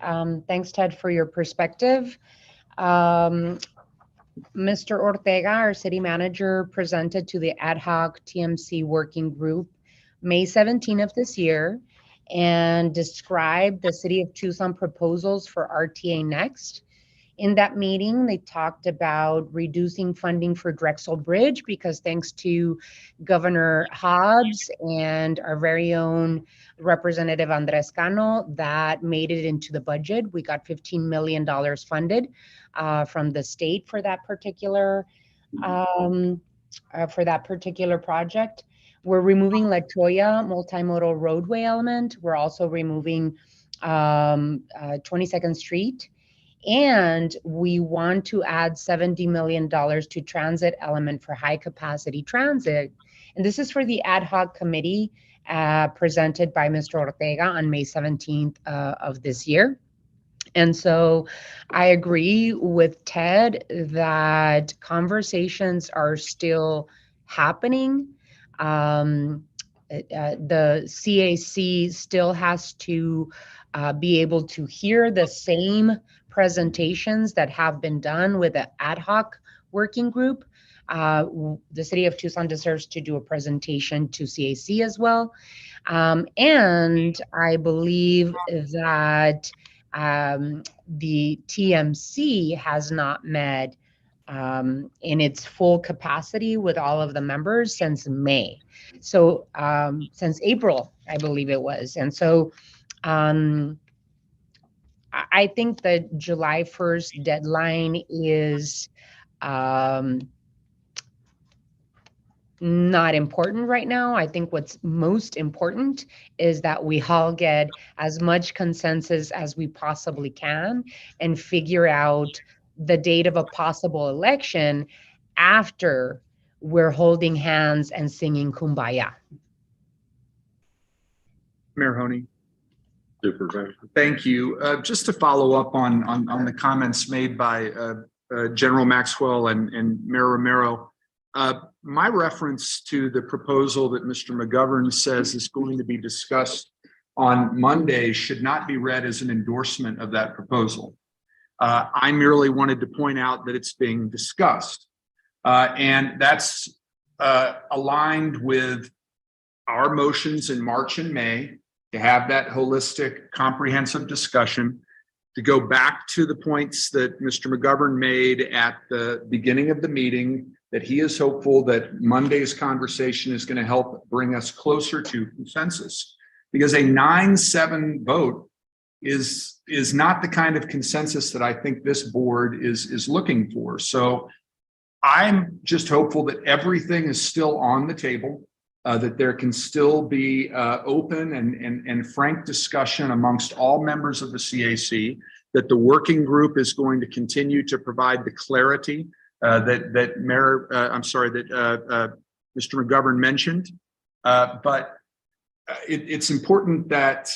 Thanks, Ted, for your perspective. Mr. Ortega, our city manager, presented to the ad hoc TMC working group May 17 of this year and described the city of Tucson proposals for RTA Next. In that meeting, they talked about reducing funding for Drexel Bridge because thanks to Governor Hobbs and our very own Representative Andres Cano, that made it into the budget. We got $15 million funded from the state for that particular project. We're removing La Toya multimodal roadway element. We're also removing 22nd Street. And we want to add $70 million to transit element for high capacity transit. And this is for the ad hoc committee presented by Mr. Ortega on May 17th of this year. And so I agree with Ted that conversations are still happening. The CAC still has to be able to hear the same presentations that have been done with the ad hoc working group. The city of Tucson deserves to do a presentation to CAC as well. And I believe that the TMC has not met in its full capacity with all of the members since May. So since April, I believe it was. And so I think the July 1st deadline is not important right now. I think what's most important is that we all get as much consensus as we possibly can and figure out the date of a possible election after we're holding hands and singing Kumbaya. Mayor Honey. Supervisor. Thank you. Just to follow up on the comments made by General Maxwell and Mayor Romero, my reference to the proposal that Mr. McGovern says is going to be discussed on Monday should not be read as an endorsement of that proposal. I merely wanted to point out that it's being discussed. And that's aligned with our motions in March and May to have that holistic, comprehensive discussion. to go back to the points that Mr. McGovern made at the beginning of the meeting, that he is hopeful that Monday's conversation is going to help bring us closer to consensus. Because a 9-7 vote is not the kind of consensus that I think this board is looking for. So I'm just hopeful that everything is still on the table, that there can still be open and frank discussion amongst all members of the CAC, that the working group is going to continue to provide the clarity that Mr. McGovern mentioned. But it's important that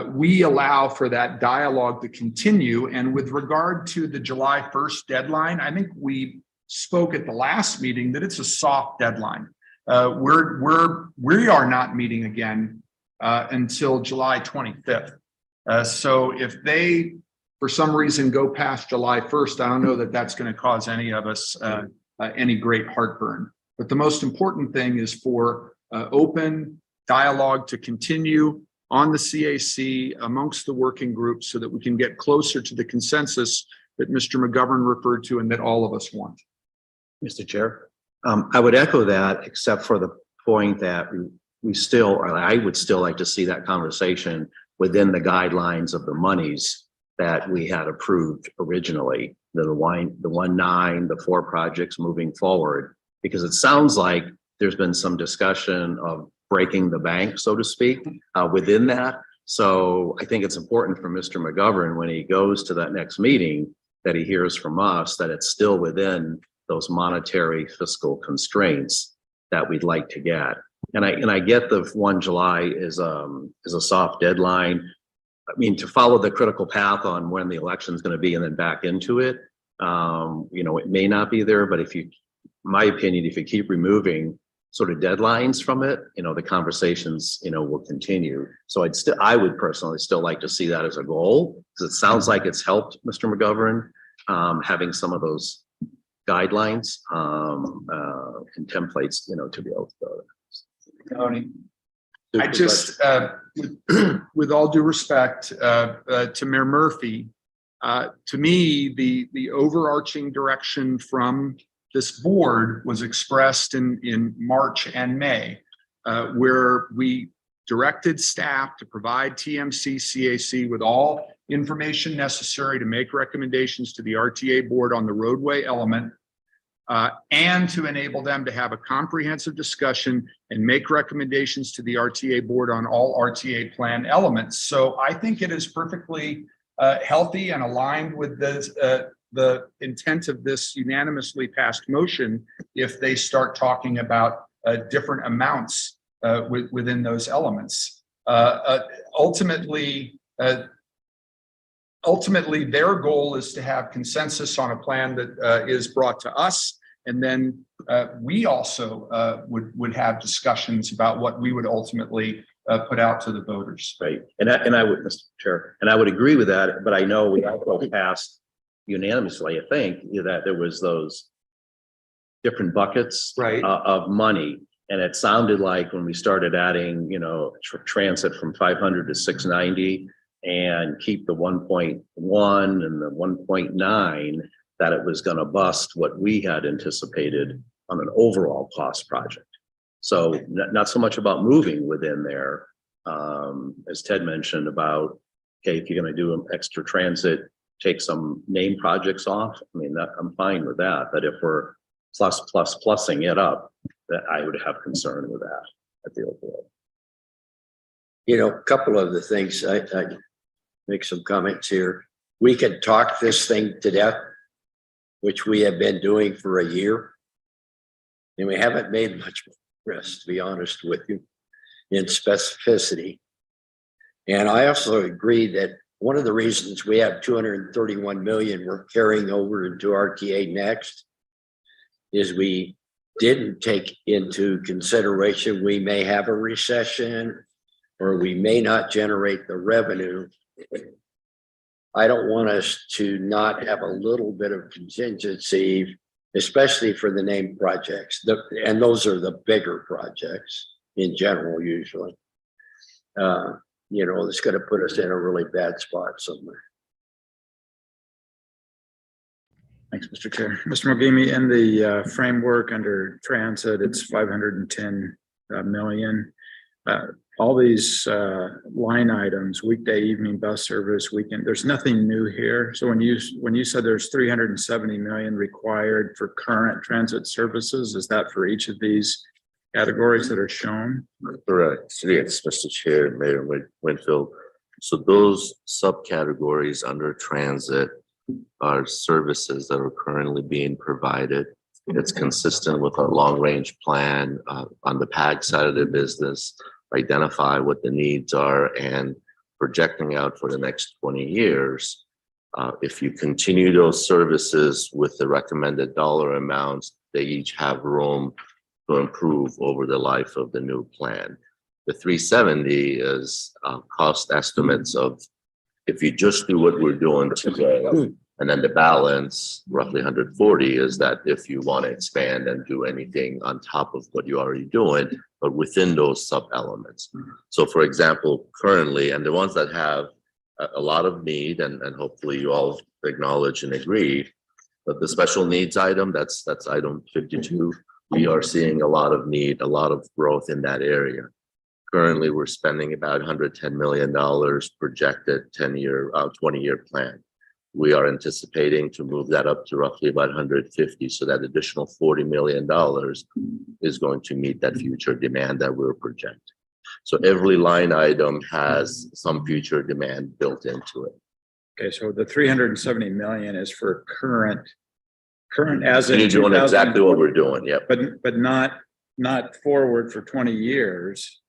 we allow for that dialogue to continue. And with regard to the July 1st deadline, I think we spoke at the last meeting that it's a soft deadline. We are not meeting again until July 25th. So if they, for some reason, go past July 1st, I don't know that that's going to cause any of us any great heartburn. But the most important thing is for open dialogue to continue on the CAC amongst the working groups so that we can get closer to the consensus that Mr. McGovern referred to and that all of us want. Mr. Chair, I would echo that, except for the point that we still, or I would still like to see that conversation within the guidelines of the monies that we had approved originally, the 1.9, the 4 projects moving forward, because it sounds like there's been some discussion of breaking the bank, so to speak, within that. So I think it's important for Mr. McGovern, when he goes to that next meeting, that he hears from us that it's still within those monetary fiscal constraints that we'd like to get. And I get the 1 July is a soft deadline. I mean, to follow the critical path on when the election is going to be and then back into it, it may not be there, but my opinion, if you keep removing sort of deadlines from it, the conversations, will continue. So I would personally still like to see that as a goal, because it sounds like it's helped Mr. McGovern, having some of those guidelines and templates, to be able to go there. Tony, I just, with all due respect to Mayor Murphy, to me, the overarching direction from this board was expressed in March and May, where we directed staff to provide TMC CAC with all information necessary to make recommendations to the RTA board on the roadway element, and to enable them to have a comprehensive discussion and make recommendations to the RTA board on all RTA plan elements. So I think it is perfectly healthy and aligned with the intent of this unanimously passed motion if they start talking about different amounts within those elements. Ultimately, their goal is to have consensus on a plan that is brought to us. And then we also would have discussions about what we would ultimately put out to the voters. Right. And I would, Mr. Chair, and I would agree with that, but I know we also passed unanimously, I think, that there was those different buckets of money. And it sounded like when we started adding, transit from 500 to 690 and keep the 1.1 and the 1.9, that it was going to bust what we had anticipated on an overall cost project. So not so much about moving within there, as Ted mentioned about, okay, if you're going to do an extra transit, take some name projects off. I mean, I'm fine with that. But if we're plussing it up, that I would have concern with that at the overall. A couple of the things I make some comments here. We could talk this thing to death, which we have been doing for a year. And we haven't made much progress, to be honest with you, in specificity. And I also agree that one of the reasons we have 231 million we're carrying over into RTA next is we didn't take into consideration we may have a recession or we may not generate the revenue. I don't want us to not have a little bit of contingency, especially for the named projects. And those are the bigger projects in general, usually. It's going to put us in a really bad spot somewhere. Thanks, Mr. Chair. Mr. Mogimi, in the framework under transit, it's 510 million. All these line items, weekday, evening bus service, weekend, there's nothing new here. So when you said there's 370 million required for current transit services, is that for each of these categories that are shown? Correct. Yes, Mr. Chair, Mayor Winfield. So those subcategories under transit are services that are currently being provided. It's consistent with our long-range plan on the PAG side of the business, identify what the needs are and projecting out for the next 20 years. If you continue those services with the recommended dollar amounts, they each have room to improve over the life of the new plan. The 370 is cost estimates of if you just do what we're doing today, and then the balance, roughly 140, is that if you want to expand and do anything on top of what you're already doing, but within those sub-elements. So for example, currently, and the ones that have a lot of need, and hopefully you all acknowledge and agree, but the special needs item, that's item 52, we are seeing a lot of need, a lot of growth in that area. Currently, we're spending about $110 million projected 20-year plan. We are anticipating to move that up to roughly about 150. So that additional $40 million is going to meet that future demand that we're projecting. So every line item has some future demand built into it. Okay, so the 370 million is for current as in You're doing exactly what we're doing, yeah. but not forward for 20 years.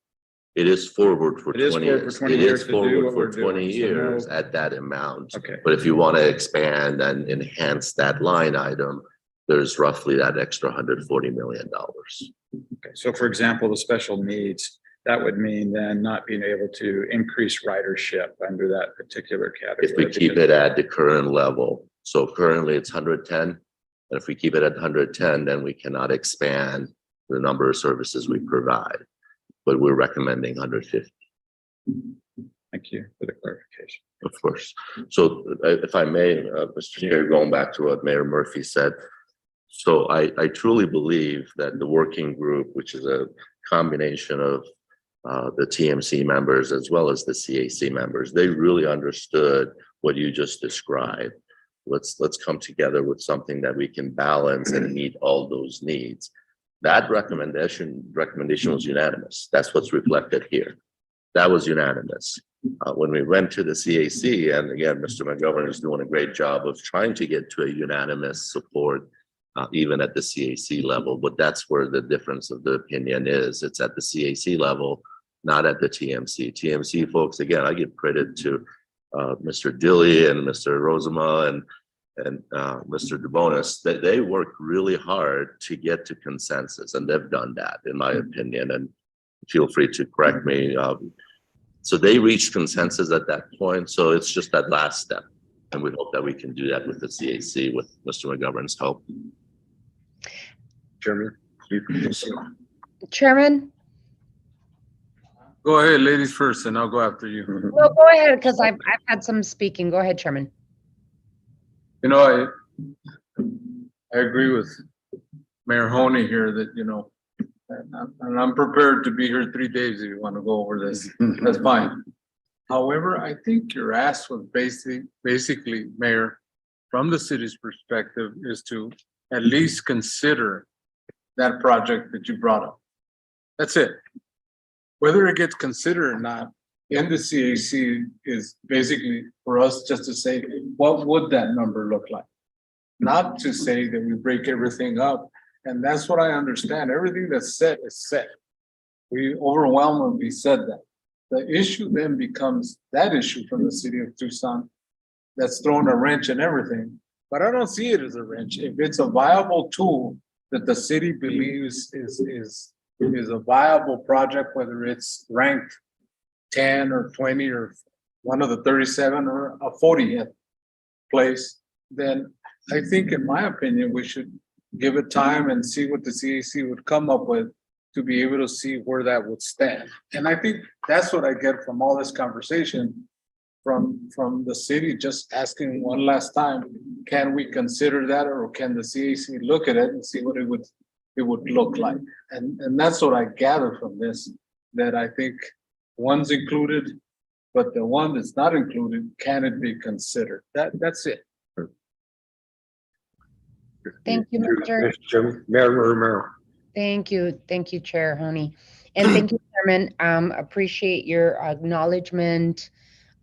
It is forward for It is 20 forward years. for 20 It years is to do forward what for we're doing. 20 So years no- at that amount. Okay. But if you want to expand and enhance that line item, there's roughly that extra $140 million. Okay, so for example, the special needs, that would mean then not being able to increase ridership under that particular category. If we keep it at the current level, so currently it's 110, and if we keep it at 110, then we cannot expand the number of services we provide, but we're recommending 150. Thank you for the clarification. Of course. So if I may, Mr. Chair, going back to what Mayor Murphy said. So I truly believe that the working group, which is a combination of the TMC members as well as the CAC members, they really understood what you just described. Let's come together with something that we can balance and meet all those needs. That recommendation was unanimous. That's what's reflected here. That was unanimous. When we went to the CAC, and again, Mr. McGovern is doing a great job of trying to get to a unanimous support, even at the CAC level, but that's where the difference of the opinion is. It's at the CAC level, not at the TMC. TMC folks, again, I give credit to Mr. Dilly and Mr. Rosema and Mr. DeBonis, that they worked really hard to get to consensus, and they've done that, in my opinion, and feel free to correct me. So they reached consensus at that point, so it's just that last step, and we hope that we can do that with the CAC with Mr. McGovern's help. Chairman, Chairman, Go ahead, ladies first, and I'll go after you. no, go ahead, because I've had some speaking. Go ahead, Chairman. You know, I agree with Mayor Honey here that, and I'm prepared to be here 3 days if you want to go over this. That's fine. However, I think your ask was basically, Mayor, from the city's perspective, is to at least consider that project that you brought up. That's it. Whether it gets considered or not in the CAC is basically for us just to say, what would that number look like? Not to say that we break everything up. And that's what I understand. Everything that's set is set. We overwhelmingly said that. The issue then becomes that issue from the city of Tucson that's throwing a wrench in everything. But I don't see it as a wrench. If it's a viable tool that the city believes is a viable project, whether it's ranked 10 or 20 or one of the 37 or a 40th place, then I think, in my opinion, we should give it time and see what the CAC would come up with to be able to see where that would stand. And I think that's what I get from all this conversation. from the city, just asking one last time, can we consider that, or can the CAC look at it and see what it would look like? And that's what I gather from this, that I think one's included, but the one that's not included, can it be considered? That's it. Thank you, Mr. Mayor Romero. Thank you. Thank you, Chair Honey. And thank you, Chairman. Appreciate your acknowledgement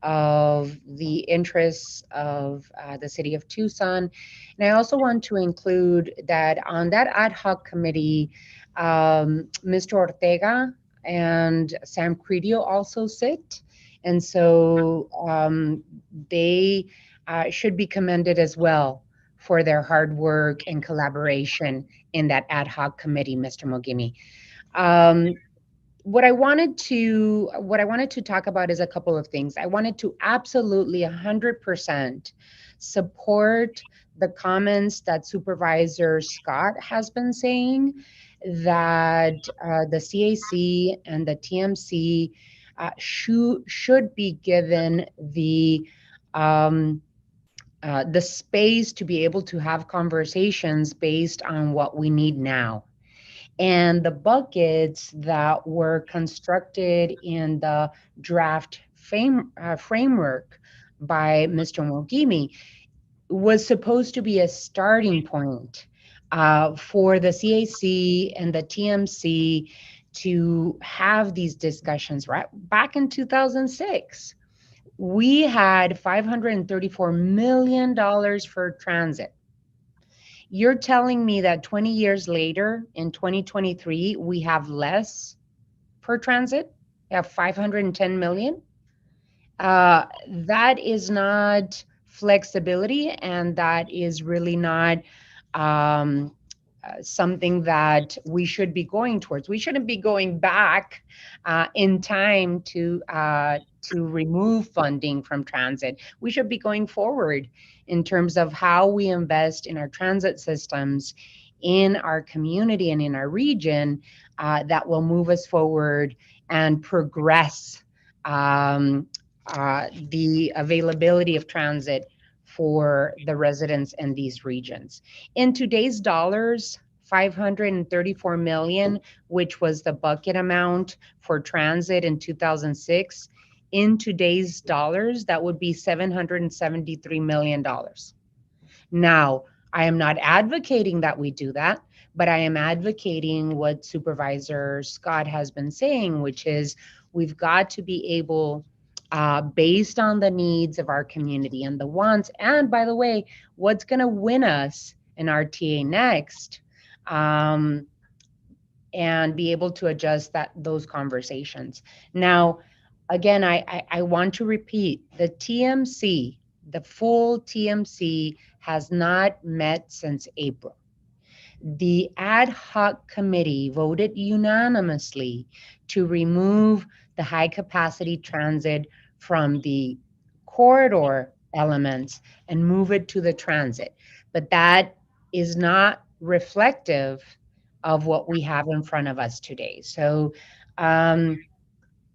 of the interests of the city of Tucson. And I also want to include that on that ad hoc committee, Mr. Ortega and Sam Credio also sit. And so they should be commended as well for their hard work and collaboration in that ad hoc committee, Mr. Mogimi. What I wanted to talk about is a couple of things. I wanted to absolutely 100% support the comments that Supervisor Scott has been saying, that the CAC and the TMC should be given the space to be able to have conversations based on what we need now. And the buckets that were constructed in the draft framework by Mr. Mogimi was supposed to be a starting point for the CAC and the TMC to have these discussions. Right back in 2006, we had $534 million for transit. You're telling me that 20 years later, in 2023, we have less per transit? We have 510 million? That is not flexibility, and that is really not something that we should be going towards. We shouldn't be going back in time to remove funding from transit. We should be going forward in terms of how we invest in our transit systems in our community and in our region that will move us forward and progress the availability of transit for the residents in these regions. In today's dollars, 534 million, which was the bucket amount for transit in 2006, in today's dollars, that would be $773 million. Now, I am not advocating that we do that, but I am advocating what Supervisor Scott has been saying, which is we've got to be able, based on the needs of our community and the wants, and by the way, what's going to win us in RTA next, and be able to adjust those conversations. Now, again, I want to repeat, the TMC, the full TMC has not met since April. The ad hoc committee voted unanimously to remove the high capacity transit from the corridor elements and move it to the transit. But that is not reflective of what we have in front of us today. So I'm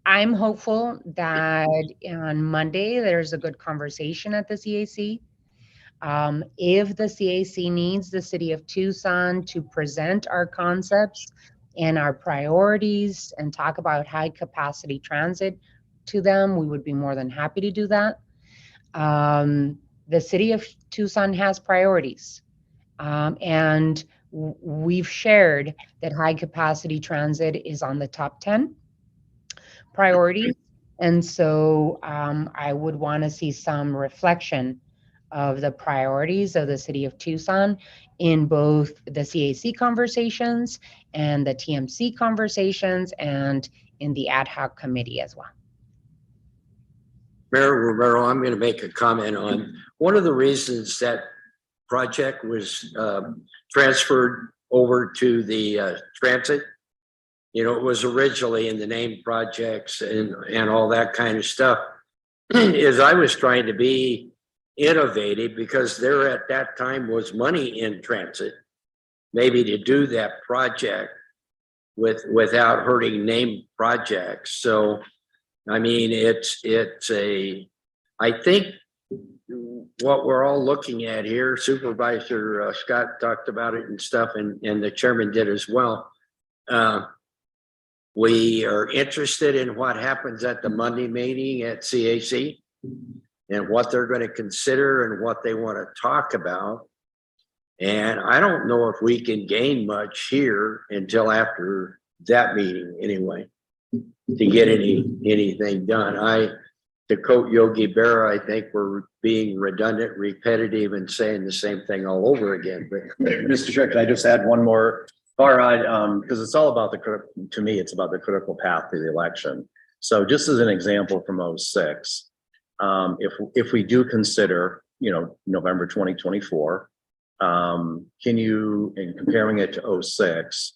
hopeful that on Monday, there's a good conversation at the CAC. If the CAC needs the city of Tucson to present our concepts and our priorities and talk about high capacity transit to them, we would be more than happy to do that. The city of Tucson has priorities, and we've shared that high capacity transit is on the top 10 priorities. And so I would want to see some reflection of the priorities of the city of Tucson in both the CAC conversations and the TMC conversations and in the ad hoc committee as well. Mayor Romero, I'm going to make a comment on one of the reasons that project was transferred over to the transit. You know, it was originally in the name projects and all that kind of stuff. Is I was trying to be innovative because there at that time was money in transit, maybe to do that project without hurting name projects. So, I mean, I think what we're all looking at here, Supervisor Scott talked about it and stuff, and the chairman did as well. We are interested in what happens at the Monday meeting at CAC and what they're going to consider and what they want to talk about. And I don't know if we can gain much here until after that meeting anyway, to get anything done. To quote Yogi Berra, I think we're being redundant, repetitive, and saying the same thing all over again. But Mr. Chair, can I just add one more? Because it's all about to me, it's about the critical path to the election. So just as an example from 06, if we do consider, November 2024, can you, in comparing it to 06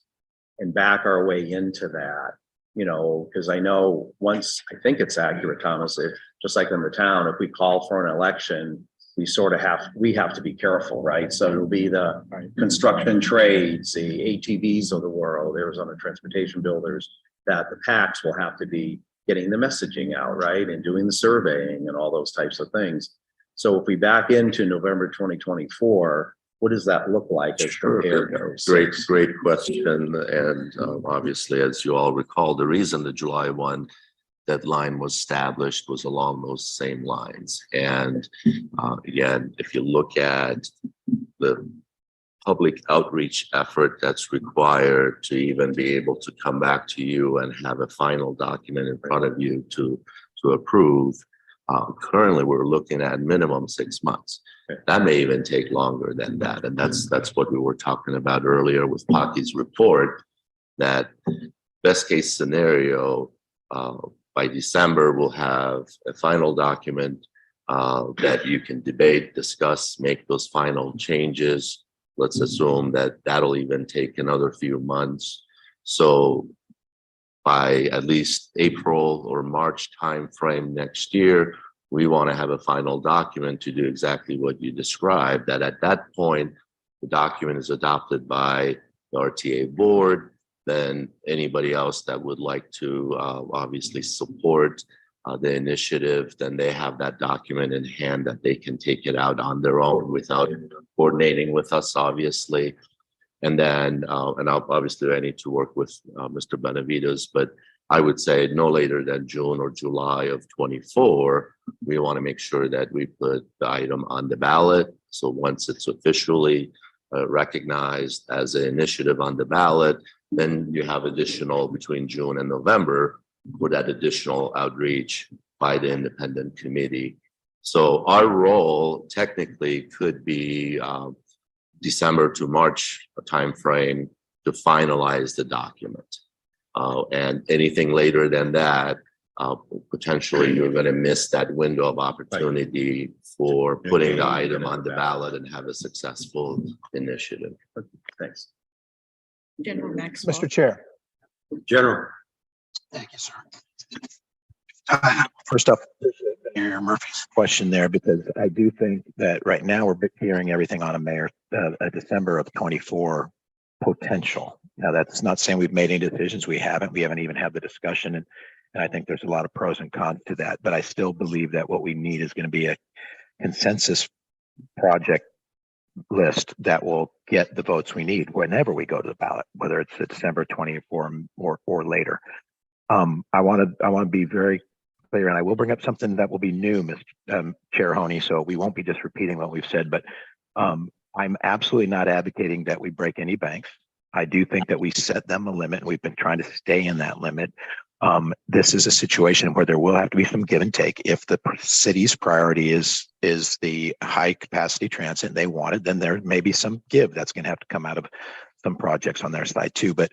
and back our way into that, because I know once, I think it's accurate, Thomas, if just like in the town, if we call for an election, we have to be careful, right? So it'll be the construction trades, the ATVs of the world, Arizona Transportation Builders, that the PACs will have to be getting the messaging out, right? And doing the surveying and all those types of things. So if we back into November 2024, what does that look like as compared to? Great question. And obviously, as you all recall, the reason the July 1 deadline was established was along those same lines. And again, if you look at the public outreach effort that's required to even be able to come back to you and have a final document in front of you to approve, currently we're looking at minimum 6 months. That may even take longer than that. And that's what we were talking about earlier with Pocky's report, that best case scenario, by December, we'll have a final document that you can debate, discuss, make those final changes. Let's assume that that'll even take another few months. So by at least April or March timeframe next year, we want to have a final document to do exactly what you described, that at that point, the document is adopted by the RTA board. Then anybody else that would like to obviously support the initiative, then they have that document in hand that they can take it out on their own without coordinating with us, obviously. And then, obviously I need to work with Mr. Benavides, but I would say no later than June or July of 24, we want to make sure that we put the item on the ballot. So once it's officially recognized as an initiative on the ballot, then you have additional between June and November for that additional outreach by the independent committee. So our role technically could be December to March timeframe to finalize the document. And anything later than that, potentially you're going to miss that window of opportunity for putting the item on the ballot and have a successful initiative. Thanks. General Maxwell. Mr. Chair. General. Thank you, sir. First up, Mayor Murphy's question there, because I do think that right now we're hearing everything on a December of 24 potential. Now, that's not saying we've made any decisions. We haven't even had the discussion. And I think there's a lot of pros and cons to that. But I still believe that what we need is going to be a consensus project list that will get the votes we need whenever we go to the ballot, whether it's December 24 or later. I want to be very clear, and I will bring up something that will be new, Mr. Chair Honey, so we won't be just repeating what we've said, but I'm absolutely not advocating that we break any banks. I do think that we set them a limit, and we've been trying to stay in that limit. This is a situation where there will have to be some give and take. If the city's priority is the high capacity transit and they want it, then there may be some give that's going to have to come out of some projects on their side too. But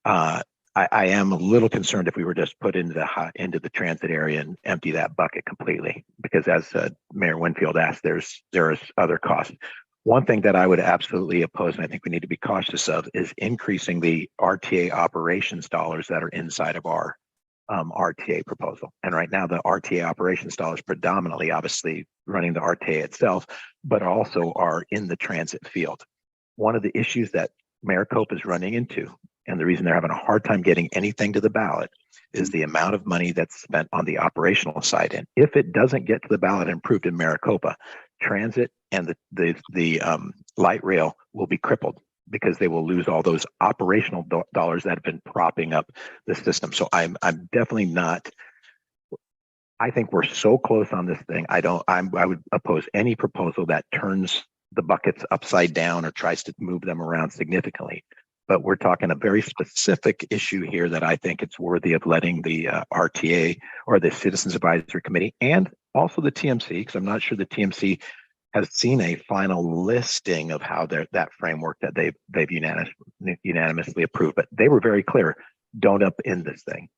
I am a little concerned if we were just put into the transit area and empty that bucket completely, because as Mayor Winfield asked, there is other costs. One thing that I would absolutely oppose, and I think we need to be cautious of, is increasing the RTA operations dollars that are inside of our RTA proposal. And right now, the RTA operations dollars predominantly, obviously, running the RTA itself, but also are in the transit field. One of the issues that Maricopa is running into and the reason they're having a hard time getting anything to the ballot is the amount of money that's spent on the operational side. And if it doesn't get to the ballot and approved in Maricopa, transit and the light rail will be crippled because they will lose all those operational dollars that have been propping up the system. So I'm definitely not. I think we're so close on this thing. I would oppose any proposal that turns the buckets upside down or tries to move them around significantly. But we're talking a very specific issue here that I think it's worthy of letting the RTA or the Citizens Advisory Committee and also the TMC, because I'm not sure the TMC has seen a final listing of how that framework that they've unanimously approved. But they were very clear, don't upend this thing.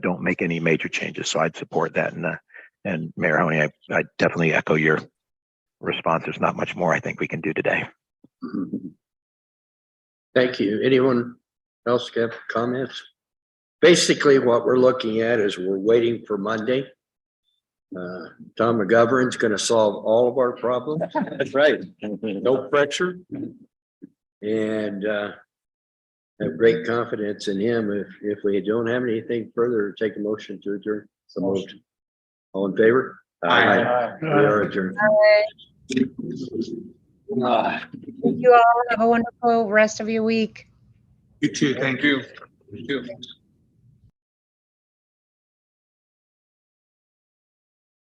Don't make any major changes. So I'd support that. And Mayor Honey, I definitely echo your response. There's not much more I think we can do today. Thank you. Anyone else have comments? Basically, what we're looking at is we're waiting for Monday. Tom McGovern's going to solve all of our problems. That's right. No pressure. And have great confidence in him. If we don't have anything further, take a motion to adjourn. So moved. All in favor? Aye. We are adjourned. Thank you all. Have a wonderful rest of your week. You too. Thank you. You too.